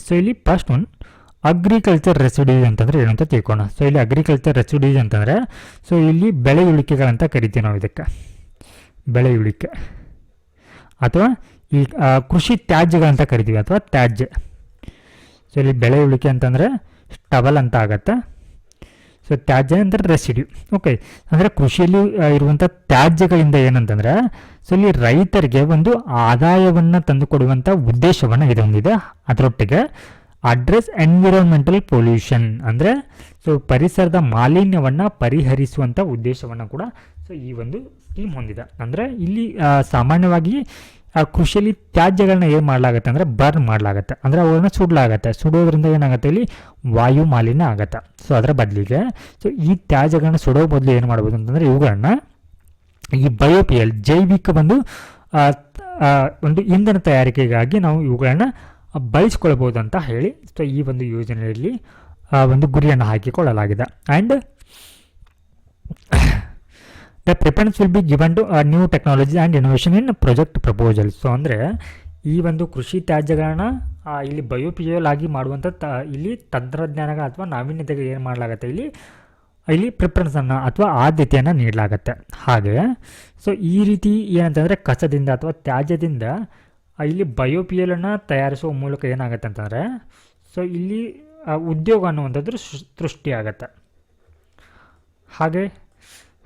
So ಇಲ್ಲಿ ಫಸ್ಟ್ ಒನ್, ಅಗ್ರಿಕಲ್ಚರ್ ರೆಸಿಡ್ಯೂಸ್ ಅಂತಂದರೆ ಏನು ಅಂತ ತಿಳ್ಕೋಣ. ಸೊ ಇಲ್ಲಿ ಅಗ್ರಿಕಲ್ಚರ್ ರೆಸಿಡ್ಯೂಸ್ ಅಂತಂದರೆ, ಸೊ ಇಲ್ಲಿ ಬೆಳೆ ಉಳಿಕೆಗಳಂತ ಕರಿತೀವಿ ನಾವು. ಇದಕ್ಕೆ ಬೆಳೆ ಉಳಿಕೆ ಅಥವಾ ಈ ಕೃಷಿ ತ್ಯಾಜ್ಯಗಳಂತ ಕರಿತೀವಿ ಅಥವಾ ತ್ಯಾಜ್ಯ. ಸೊ ಇಲ್ಲಿ ಬೆಳೆ ಉಳಿಕೆ ಅಂತಂದರೆ ಸ್ಟಬಲ್ ಅಂತ ಆಗತ್ತೆ. ಸೊ ತ್ಯಾಜ್ಯ ಅಂದರೆ ರೆಸಿಡ್ಯೂ. ಓಕೆ, ಅಂದರೆ ಕೃಷಿಯಲ್ಲಿ ಇರುವಂಥ ತ್ಯಾಜ್ಯಗಳಿಂದ ಏನಂತಂದರೆ, ಸೊ ಇಲ್ಲಿ ರೈತರಿಗೆ ಒಂದು ಆದಾಯವನ್ನು ತಂದುಕೊಡುವಂಥ ಉದ್ದೇಶವನ್ನು ಇದು ಹೊಂದಿದೆ. ಅದರೊಟ್ಟಿಗೆ ಅಡ್ರೆಸ್ ಎನ್ವಿರಾನ್ಮೆಂಟಲ್ ಪೊಲ್ಯೂಷನ್ ಅಂದರೆ ಸೊ ಪರಿಸರದ ಮಾಲಿನ್ಯವನ್ನು ಪರಿಹರಿಸುವಂಥ ಉದ್ದೇಶವನ್ನು ಕೂಡ ಸೊ ಈ ಒಂದು ಸ್ಕೀಮ್ ಹೊಂದಿದೆ. ಅಂದರೆ ಇಲ್ಲಿ ಸಾಮಾನ್ಯವಾಗಿ ಕೃಷಿಯಲ್ಲಿ ತ್ಯಾಜ್ಯಗಳನ್ನ ಏನು ಮಾಡಲಾಗುತ್ತೆ ಅಂದರೆ ಬರ್ನ್ ಮಾಡಲಾಗುತ್ತೆ, ಅಂದರೆ ಅವುಗಳನ್ನ ಸುಡಲಾಗತ್ತೆ. ಸುಡೋದ್ರಿಂದ ಏನಾಗುತ್ತೆ, ಇಲ್ಲಿ ವಾಯು ಮಾಲಿನ್ಯ ಆಗುತ್ತೆ. ಸೊ ಅದರ ಬದಲಿಗೆ ಸೊ ಈ ತ್ಯಾಜ್ಯಗಳನ್ನ ಸುಡೋ ಬದಲು ಏನು ಮಾಡ್ಬೋದು ಅಂತಂದರೆ ಇವುಗಳನ್ನ ಈ ಬಯೋಪಿಎಲ್ ಜೈವಿಕ ಒಂದು ಇಂಧನ ತಯಾರಿಕೆಗಾಗಿ ನಾವು ಇವುಗಳನ್ನ ಬಳಸ್ಕೊಳ್ಬೋದು ಅಂತ ಹೇಳಿ ಸೊ ಈ ಒಂದು ಯೋಜನೆಯಲ್ಲಿ ಒಂದು ಗುರಿಯನ್ನು ಹಾಕಿಕೊಳ್ಳಲಾಗಿದೆ. And the preference will be given to new technology and innovation in project proposal. So ಅಂದರೆ ಈ ಒಂದು ಕೃಷಿ ತ್ಯಾಜ್ಯಗಳನ್ನ ಇಲ್ಲಿ ಬಯೋಪಿಎಲ್ ಆಗಿ ಮಾಡುವಂಥ ಇಲ್ಲಿ ತಂತ್ರಜ್ಞಾನಗಳ ಅಥವಾ ನಾವೀನ್ಯತೆಗೆ ಏನು ಮಾಡಲಾಗುತ್ತೆ, ಇಲ್ಲಿ ಪ್ರಿಫರೆನ್ಸನ್ನು ಅಥವಾ ಆದ್ಯತೆಯನ್ನು ನೀಡಲಾಗುತ್ತೆ. ಹಾಗೆ ಸೊ ಈ ರೀತಿ ಏನಂತಂದರೆ ಕಸದಿಂದ ಅಥವಾ ತ್ಯಾಜ್ಯದಿಂದ ಇಲ್ಲಿ ಬಯೋಪಿಎಲನ್ನು ತಯಾರಿಸುವ ಮೂಲಕ ಏನಾಗುತ್ತೆ ಅಂತಂದರೆ, ಸೊ ಇಲ್ಲಿ ಉದ್ಯೋಗ ಅನ್ನುವಂಥದ್ದು ಸೃಷ್ಟಿಯಾಗತ್ತೆ. ಹಾಗೆ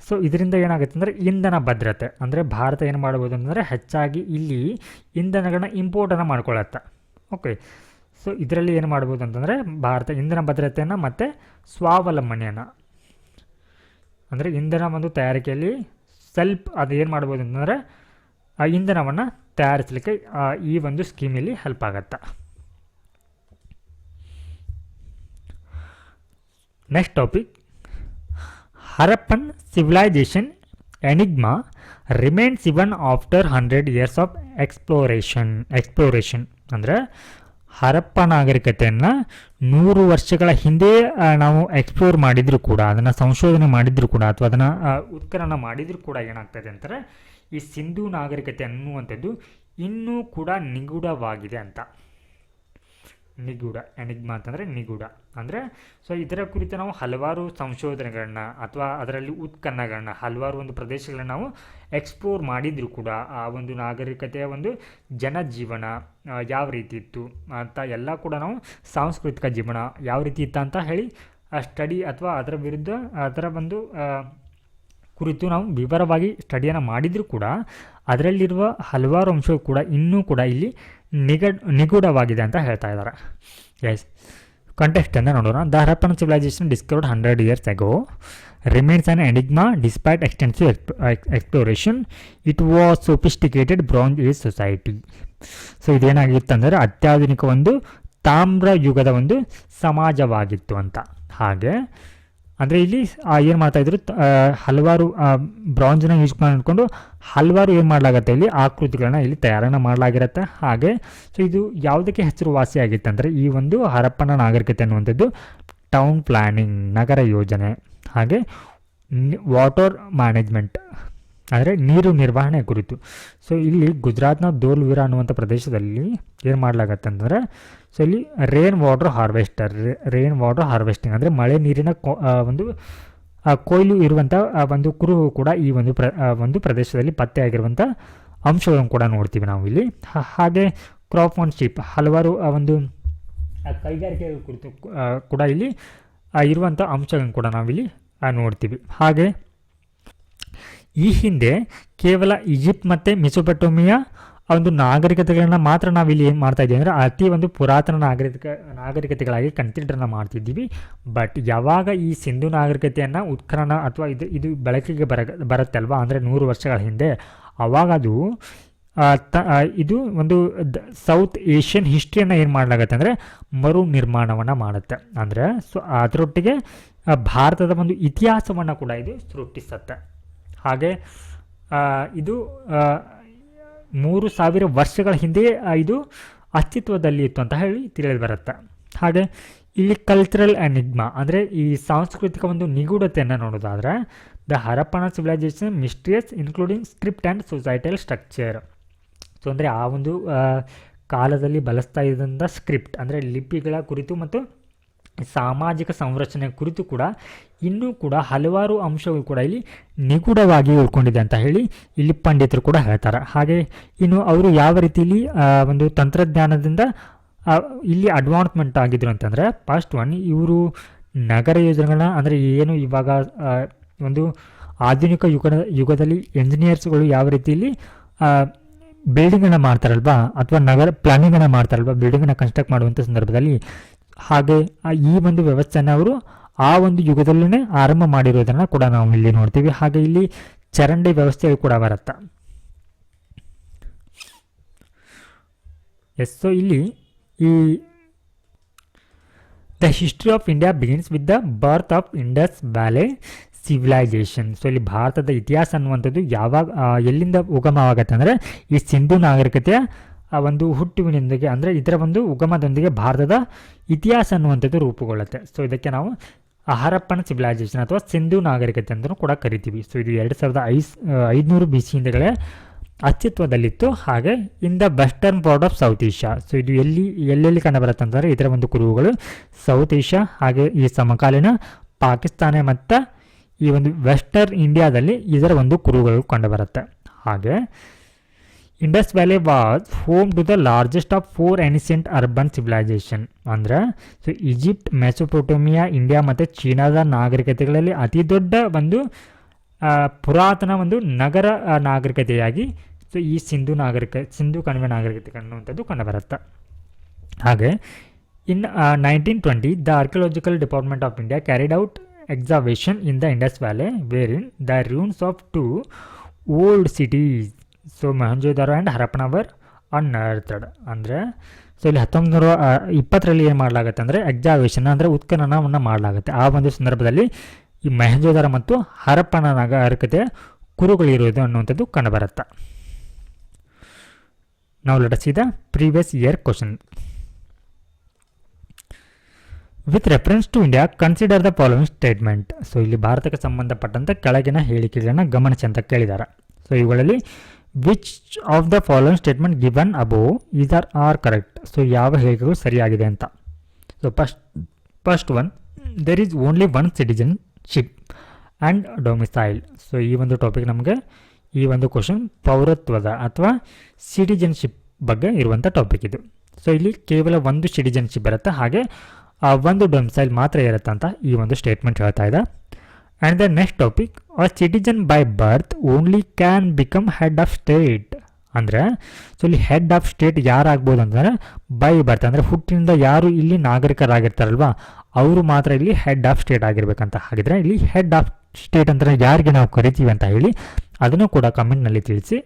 ಸೊ ಇದರಿಂದ ಏನಾಗುತ್ತೆ ಅಂದರೆ ಇಂಧನ ಭದ್ರತೆ, ಅಂದರೆ ಭಾರತ ಏನು ಮಾಡ್ಬೋದು ಅಂತಂದರೆ ಹೆಚ್ಚಾಗಿ ಇಲ್ಲಿ ಇಂಧನಗಳನ್ನ ಇಂಪೋರ್ಟನ್ನು ಮಾಡ್ಕೊಳ್ಳುತ್ತೆ. ಓಕೆ, ಸೊ ಇದರಲ್ಲಿ ಏನು ಮಾಡ್ಬೋದು ಅಂತಂದರೆ ಭಾರತ ಇಂಧನ ಭದ್ರತೆಯನ್ನು ಮತ್ತು ಸ್ವಾವಲಂಬನೆಯನ್ನು, ಅಂದರೆ ಇಂಧನ ಒಂದು ತಯಾರಿಕೆಯಲ್ಲಿ ಅದು ಏನು ಮಾಡ್ಬೋದು ಅಂತಂದರೆ ಆ ಇಂಧನವನ್ನು ತಯಾರಿಸಲಿಕ್ಕೆ ಈ ಒಂದು ಸ್ಕೀಮಲ್ಲಿ ಹೆಲ್ಪ್ ಆಗುತ್ತೆ. Next topic, Harappan civilisation enigma remains even after 100 years of exploration. ಅಂದರೆ ಹರಪ್ಪ ನಾಗರಿಕತೆಯನ್ನು 100 ವರ್ಷಗಳ ಹಿಂದೆ ನಾವು ಎಕ್ಸ್ಪ್ಲೋರ್ ಮಾಡಿದರೂ ಕೂಡ, ಅದನ್ನು ಸಂಶೋಧನೆ ಮಾಡಿದರೂ ಕೂಡ, ಅಥವಾ ಅದನ್ನು ಉತ್ಖನನ ಮಾಡಿದರೂ ಕೂಡ ಏನಾಗ್ತದೆ ಅಂತಾರೆ, ಈ ಸಿಂಧೂ ನಾಗರಿಕತೆ ಅನ್ನುವಂಥದ್ದು ಇನ್ನೂ ಕೂಡ ನಿಗೂಢವಾಗಿದೆ ಅಂತ. ನಿಗೂಢ, ಎನಿಗ್ಮಾ ಅಂತಂದರೆ ನಿಗೂಢ ಅಂದರೆ. ಸೊ ಇದರ ಕುರಿತು ನಾವು ಹಲವಾರು ಸಂಶೋಧನೆಗಳನ್ನ ಅಥವಾ ಅದರಲ್ಲಿ ಉತ್ಖನನಗಳನ್ನ, ಹಲವಾರು ಒಂದು ಪ್ರದೇಶಗಳನ್ನ ನಾವು ಎಕ್ಸ್ಪ್ಲೋರ್ ಮಾಡಿದರೂ ಕೂಡ ಆ ಒಂದು ನಾಗರಿಕತೆಯ ಒಂದು ಜನಜೀವನ ಯಾವ ರೀತಿ ಇತ್ತು ಅಂತ ಎಲ್ಲ ಕೂಡ ನಾವು, ಸಾಂಸ್ಕೃತಿಕ ಜೀವನ ಯಾವ ರೀತಿ ಇತ್ತು ಅಂತ ಹೇಳಿ ಸ್ಟಡಿ ಅಥವಾ ಅದರ ವಿರುದ್ಧ ಅದರ ಒಂದು ಕುರಿತು ನಾವು ವಿವರವಾಗಿ ಸ್ಟಡಿಯನ್ನು ಮಾಡಿದರೂ ಕೂಡ ಅದರಲ್ಲಿರುವ ಹಲವಾರು ಅಂಶಗಳು ಕೂಡ ಇನ್ನೂ ಕೂಡ ಇಲ್ಲಿ ನಿಗೂಢವಾಗಿದೆ ಅಂತ ಹೇಳ್ತಾ ಇದ್ದಾರೆ. ಎಸ್, ಕಾಂಟೆಕ್ಸ್ಟನ್ನು ನೋಡೋಣ. The Harappan civilisation discovered 100 years ago remains an enigma despite extensive exploration. It was sophisticated Bronze Age society. So ಇದೇನಾಗಿತ್ತಂದರೆ ಅತ್ಯಾಧುನಿಕ ಒಂದು ತಾಮ್ರ ಯುಗದ ಒಂದು ಸಮಾಜವಾಗಿತ್ತು ಅಂತ. ಹಾಗೆ ಅಂದರೆ ಇಲ್ಲಿ ಏನು ಮಾಡ್ತಾಯಿದ್ರು, ಹಲವಾರು ಬ್ರಾಂಜ್ನ ಯೂಸ್ ಮಾಡಿಕೊಂಡು ಹಲವಾರು ಏನು ಮಾಡಲಾಗತ್ತೆ, ಇಲ್ಲಿ ಆಕೃತಿಗಳನ್ನ ಇಲ್ಲಿ ತಯಾರನ್ನು ಮಾಡಲಾಗಿರುತ್ತೆ. ಹಾಗೆ ಸೊ ಇದು ಯಾವುದಕ್ಕೆ ಹೆಸರುವಾಸಿಯಾಗಿತ್ತು ಅಂದರೆ ಈ ಒಂದು ಹರಪ್ಪನ ನಾಗರಿಕತೆ ಅನ್ನುವಂಥದ್ದು ಟೌನ್ ಪ್ಲ್ಯಾನಿಂಗ್, ನಗರ ಯೋಜನೆ, ಹಾಗೆ ವಾಟರ್ ಮ್ಯಾನೇಜ್ಮೆಂಟ್ ಅಂದರೆ ನೀರು ನಿರ್ವಹಣೆ ಕುರಿತು. ಸೊ ಇಲ್ಲಿ ಗುಜರಾತ್ನ ಧೋಲ್ವಿರಾ ಅನ್ನುವಂಥ ಪ್ರದೇಶದಲ್ಲಿ ಏನು ಮಾಡಲಾಗತ್ತೆ ಅಂತಂದರೆ, ಸೊ ಇಲ್ಲಿ ರೇನ್ ವಾಟರ್ ಹಾರ್ವೆಸ್ಟಿಂಗ್ ಅಂದರೆ ಮಳೆ ನೀರಿನ ಒಂದು ಕೊಯ್ಲು ಇರುವಂಥ ಒಂದು ಕುರುಹು ಕೂಡ ಈ ಒಂದು ಪ್ರದೇಶದಲ್ಲಿ ಪತ್ತೆಯಾಗಿರುವಂಥ ಅಂಶಗಳನ್ನು ಕೂಡ ನೋಡ್ತೀವಿ ನಾವು ಇಲ್ಲಿ. ಹಾಗೆ ಕ್ರಾಫ್ಟ್ಮನ್ಶಿಪ್, ಹಲವಾರು ಒಂದು ಕೈಗಾರಿಕೆಗಳ ಕುರಿತು ಕೂಡ ಇಲ್ಲಿ ಇರುವಂಥ ಅಂಶಗಳನ್ನು ಕೂಡ ನಾವಿಲ್ಲಿ ನೋಡ್ತೀವಿ. ಹಾಗೆ ಈ ಹಿಂದೆ ಕೇವಲ ಈಜಿಪ್ಟ್ ಮತ್ತು ಮೆಸೊಪೊಟೇಮಿಯಾ ಒಂದು ನಾಗರಿಕತೆಗಳನ್ನ ಮಾತ್ರ ನಾವಿಲ್ಲಿ ಏನು ಮಾಡ್ತಾ ಇದ್ದೀವಿ ಅಂದರೆ ಅತಿ ಒಂದು ಪುರಾತನ ನಾಗರಿಕತೆಗಳಾಗಿ ಕನ್ಸಿಡರ್ನ ಮಾಡ್ತಿದ್ದೀವಿ. ಬಟ್ ಯಾವಾಗ ಈ ಸಿಂಧು ನಾಗರಿಕತೆಯನ್ನು ಉತ್ಖನನ ಅಥವಾ ಇದು ಬೆಳಕಿಗೆ ಬರುತ್ತೆ ಅಲ್ವಾ, ಅಂದರೆ 100 ವರ್ಷಗಳ ಹಿಂದೆ, ಆವಾಗ ಅದು ಇದು ಒಂದು ಸೌತ್ ಏಷ್ಯನ್ ಹಿಸ್ಟ್ರಿಯನ್ನು ಏನು ಮಾಡಲಾಗತ್ತೆ ಅಂದರೆ ಮರು ನಿರ್ಮಾಣವನ್ನು ಮಾಡುತ್ತೆ. ಅಂದರೆ ಸೊ ಅದರೊಟ್ಟಿಗೆ ಭಾರತದ ಒಂದು ಇತಿಹಾಸವನ್ನು ಕೂಡ ಇದು ಸೃಷ್ಟಿಸುತ್ತೆ. ಹಾಗೆ ಇದು 3000 ವರ್ಷಗಳ ಹಿಂದೆ ಇದು ಅಸ್ತಿತ್ವದಲ್ಲಿ ಇತ್ತು ಅಂತ ಹೇಳಿ ತಿಳಿದು ಬರುತ್ತೆ. ಹಾಗೆ ಇಲ್ಲಿ ಕಲ್ಚರಲ್ ಎನಿಗ್ಮಾ ಅಂದರೆ ಈ ಸಾಂಸ್ಕೃತಿಕ ಒಂದು ನಿಗೂಢತೆಯನ್ನು ನೋಡೋದಾದರೆ, the Harappan civilisation mysterious including script and societal structure. So ಅಂದರೆ ಆ ಒಂದು ಕಾಲದಲ್ಲಿ ಬಳಸ್ತಾ ಇದ್ದಂಥ ಸ್ಕ್ರಿಪ್ಟ್ ಅಂದರೆ ಲಿಪಿಗಳ ಕುರಿತು ಮತ್ತು ಸಾಮಾಜಿಕ ಸಂರಚನೆ ಕುರಿತು ಕೂಡ ಇನ್ನೂ ಕೂಡ ಹಲವಾರು ಅಂಶಗಳು ಕೂಡ ಇಲ್ಲಿ ನಿಗೂಢವಾಗಿ ಉಳ್ಕೊಂಡಿದೆ ಅಂತ ಹೇಳಿ ಇಲ್ಲಿ ಪಂಡಿತರು ಕೂಡ ಹೇಳ್ತಾರೆ. ಹಾಗೆ ಇನ್ನು ಅವರು ಯಾವ ರೀತಿಯಲ್ಲಿ ಒಂದು ತಂತ್ರಜ್ಞಾನದಿಂದ ಇಲ್ಲಿ ಅಡ್ವಾನ್ಸ್ಮೆಂಟ್ ಆಗಿದ್ರು ಅಂತಂದರೆ, ಫಸ್ಟ್ ಒನ್ ಇವರು ನಗರ ಯೋಜನೆಗಳನ್ನ ಅಂದರೆ ಏನು ಇವಾಗ ಒಂದು ಆಧುನಿಕ ಯುಗದಲ್ಲಿ ಎಂಜಿನಿಯರ್ಸ್ಗಳು ಯಾವ ರೀತಿಯಲ್ಲಿ ಬಿಲ್ಡಿಂಗನ್ನು ಮಾಡ್ತಾರಲ್ವಾ ಅಥವಾ ನಗರ ಪ್ಲಾನಿಂಗನ್ನು ಮಾಡ್ತಾರಲ್ವ, ಬಿಲ್ಡಿಂಗನ್ನು ಕನ್ಸ್ಟ್ರಕ್ಟ್ ಮಾಡುವಂಥ ಸಂದರ್ಭದಲ್ಲಿ, ಹಾಗೆ ಈ ಒಂದು ವ್ಯವಸ್ಥೆಯನ್ನು ಅವರು ಆ ಒಂದು ಯುಗದಲ್ಲೇ ಆರಂಭ ಮಾಡಿರೋದನ್ನು ಕೂಡ ನಾವು ಇಲ್ಲಿ ನೋಡ್ತೀವಿ. ಹಾಗೆ ಇಲ್ಲಿ ಚರಂಡಿ ವ್ಯವಸ್ಥೆಯು ಕೂಡ ಬರುತ್ತೆ. ಎಸ್, ಸೊ ಇಲ್ಲಿ ಈ the history of India begins with the birth of Indus valley civilisation. So ಇಲ್ಲಿ ಭಾರತದ ಇತಿಹಾಸ ಅನ್ನುವಂಥದ್ದು ಎಲ್ಲಿಂದ ಉಗಮವಾಗತ್ತೆ ಅಂದರೆ ಈ ಸಿಂಧು ನಾಗರಿಕತೆಯ ಒಂದು ಹುಟ್ಟುವಿನೊಂದಿಗೆ, ಅಂದರೆ ಇದರ ಒಂದು ಉಗಮದೊಂದಿಗೆ ಭಾರತದ ಇತಿಹಾಸ ಅನ್ನುವಂಥದ್ದು ರೂಪುಗೊಳ್ಳುತ್ತೆ. ಸೊ ಇದಕ್ಕೆ ನಾವು ಹರಪ್ಪನ ಸಿವಿಲೈಸೇಷನ್ ಅಥವಾ ಸಿಂಧು ನಾಗರಿಕತೆ ಅಂತಲೂ ಕೂಡ ಕರಿತೀವಿ. ಸೊ ಇದು 2500 BC ಹಿಂದೆಗಳೇ ಅಸ್ತಿತ್ವದಲ್ಲಿತ್ತು. ಹಾಗೆ in the western part of south Asia. So ಇದು ಎಲ್ಲೆಲ್ಲಿ ಕಂಡುಬರುತ್ತೆ ಅಂತಂದರೆ ಇದರ ಒಂದು ಕುರುಹುಗಳು ಸೌತ್ ಏಷ್ಯಾ, ಹಾಗೆ ಈ ಸಮಕಾಲೀನ ಪಾಕಿಸ್ತಾನ ಮತ್ತು ಈ ಒಂದು ವೆಸ್ಟರ್ನ್ ಇಂಡಿಯಾದಲ್ಲಿ ಇದರ ಒಂದು ಕುರುಹುಗಳು ಕಂಡುಬರುತ್ತೆ. ಹಾಗೆ Indus valley was home to the largest of 4 ancient urban civilisation. ಅಂದರೆ ಸೊ ಈಜಿಪ್ಟ್, ಮೆಸೊಪೊಟೇಮಿಯಾ, ಇಂಡಿಯಾ ಮತ್ತು ಚೀನಾದ ನಾಗರಿಕತೆಗಳಲ್ಲಿ ಅತಿ ದೊಡ್ಡ ಒಂದು ಪುರಾತನ ಒಂದು ನಗರ ನಾಗರಿಕತೆಯಾಗಿ ಸೊ ಈ ಸಿಂಧು ಕಣಿವೆ ನಾಗರಿಕತೆ ಅನ್ನುವಂಥದ್ದು ಕಂಡುಬರುತ್ತೆ. ಹಾಗೆ In 1920, the Archaeological Department of India carried out excavation in the Indus Valley, wherein the ruins of two old cities, so Mohenjo-daro and Harappan, were unearthed. ಅಂದರೆ ಸೊ ಇಲ್ಲಿ 1920 ಏನು ಮಾಡಲಾಗುತ್ತೆ ಅಂದರೆ ಎಕ್ಸಾವೇಷನ್ ಅಂದರೆ ಉತ್ಖನನವನ್ನು ಮಾಡಲಾಗುತ್ತೆ. ಆ ಒಂದು ಸಂದರ್ಭದಲ್ಲಿ ಈ ಮೊಹೆಂಜೋದಾರೋ ಮತ್ತು ಹರಪ್ಪನ ನಾಗರಿಕತೆ ಕುರುಗಳಿರುವುದು ಅನ್ನುವಂಥದ್ದು ಕಂಡುಬರುತ್ತೆ. ನಾವು let us see the previous year question. With reference to India consider the following statement. So ಇಲ್ಲಿ ಭಾರತಕ್ಕೆ ಸಂಬಂಧಪಟ್ಟಂತೆ ಕೆಳಗಿನ ಹೇಳಿಕೆಗಳನ್ನು ಗಮನಿಸಿ ಅಂತ ಕೇಳಿದ್ದಾರೆ. ಸೊ ಇವುಗಳಲ್ಲಿ which of the following statement given above is are correct. So ಯಾವ ಹೇಳಿಕೆಗಳು ಸರಿಯಾಗಿದೆ ಅಂತ. So first one, there is only one citizenship and domicile. So ಈ ಒಂದು ಟಾಪಿಕ್ ನಮಗೆ ಈ ಒಂದು ಕ್ವಶನ್ ಪೌರತ್ವದ ಅಥವಾ ಸಿಟಿಜನ್ಶಿಪ್ ಬಗ್ಗೆ ಇರುವಂಥ ಟಾಪಿಕ್ ಇದು. ಸೊ ಇಲ್ಲಿ ಕೇವಲ ಒಂದು ಸಿಟಿಜನ್ಶಿಪ್ ಇರುತ್ತೆ, ಹಾಗೆ ಒಂದು ಡೊಮಿಸೈಲ್ ಮಾತ್ರ ಇರುತ್ತೆ ಅಂತ ಈ ಒಂದು ಸ್ಟೇಟ್ಮೆಂಟ್ ಹೇಳ್ತಾ ಇದೆ. And the next topic, a citizen by birth only can become head of state. ಅಂದರೆ ಸೊ ಇಲ್ಲಿ ಹೆಡ್ ಆಫ್ ಸ್ಟೇಟ್ ಯಾರಾಗ್ಬೋದು ಅಂತಂದರೆ ಬೈ ಬರ್ತ್, ಅಂದರೆ ಹುಟ್ಟಿನಿಂದ ಯಾರು ಇಲ್ಲಿ ನಾಗರಿಕರಾಗಿರ್ತಾರಲ್ವ ಅವರು ಮಾತ್ರ ಇಲ್ಲಿ ಹೆಡ್ ಆಫ್ ಸ್ಟೇಟ್ ಆಗಿರ್ಬೇಕಂತ. ಹಾಗಿದ್ರೆ ಇಲ್ಲಿ ಹೆಡ್ ಆಫ್ ಸ್ಟೇಟ್ ಅಂದರೆ ಯಾರಿಗೆ ನಾವು ಕರಿತೀವಿ ಅಂತ ಹೇಳಿ ಅದನ್ನು ಕೂಡ ಕಮೆಂಟ್ನಲ್ಲಿ ತಿಳಿಸಿ.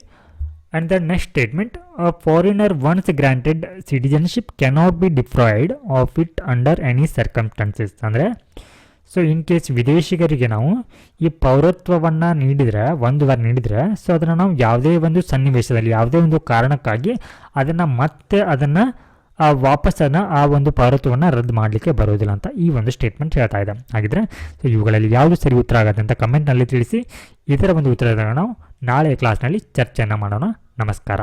And the next statement, a foreigner once granted citizenship cannot be deprived of it under any circumstances. ಅಂದರೆ ಸೊ ಇನ್ ಕೇಸ್ ವಿದೇಶಿಗರಿಗೆ ನಾವು ಈ ಪೌರತ್ವವನ್ನು ನೀಡಿದರೆ, ಒಂದು ವಾರ ನೀಡಿದರೆ, ಸೊ ಅದನ್ನು ನಾವು ಯಾವುದೇ ಒಂದು ಸನ್ನಿವೇಶದಲ್ಲಿ ಯಾವುದೇ ಒಂದು ಕಾರಣಕ್ಕಾಗಿ ಅದನ್ನು ವಾಪಸ್ಸನ್ನು ಆ ಒಂದು ಪೌರತ್ವವನ್ನು ರದ್ದು ಮಾಡಲಿಕ್ಕೆ ಬರೋದಿಲ್ಲ ಅಂತ ಈ ಒಂದು ಸ್ಟೇಟ್ಮೆಂಟ್ ಹೇಳ್ತಾ ಇದೆ. ಹಾಗಿದ್ರೆ ಸೊ ಇವುಗಳಲ್ಲಿ ಯಾವುದು ಸರಿ ಉತ್ತರ ಆಗುತ್ತೆ ಅಂತ ಕಮೆಂಟ್ನಲ್ಲಿ ತಿಳಿಸಿ. ಇದರ ಒಂದು ಉತ್ತರವನ್ನು ನಾವು ನಾಳೆ ಕ್ಲಾಸ್ನಲ್ಲಿ ಚರ್ಚೆಯನ್ನು ಮಾಡೋಣ. ನಮಸ್ಕಾರ.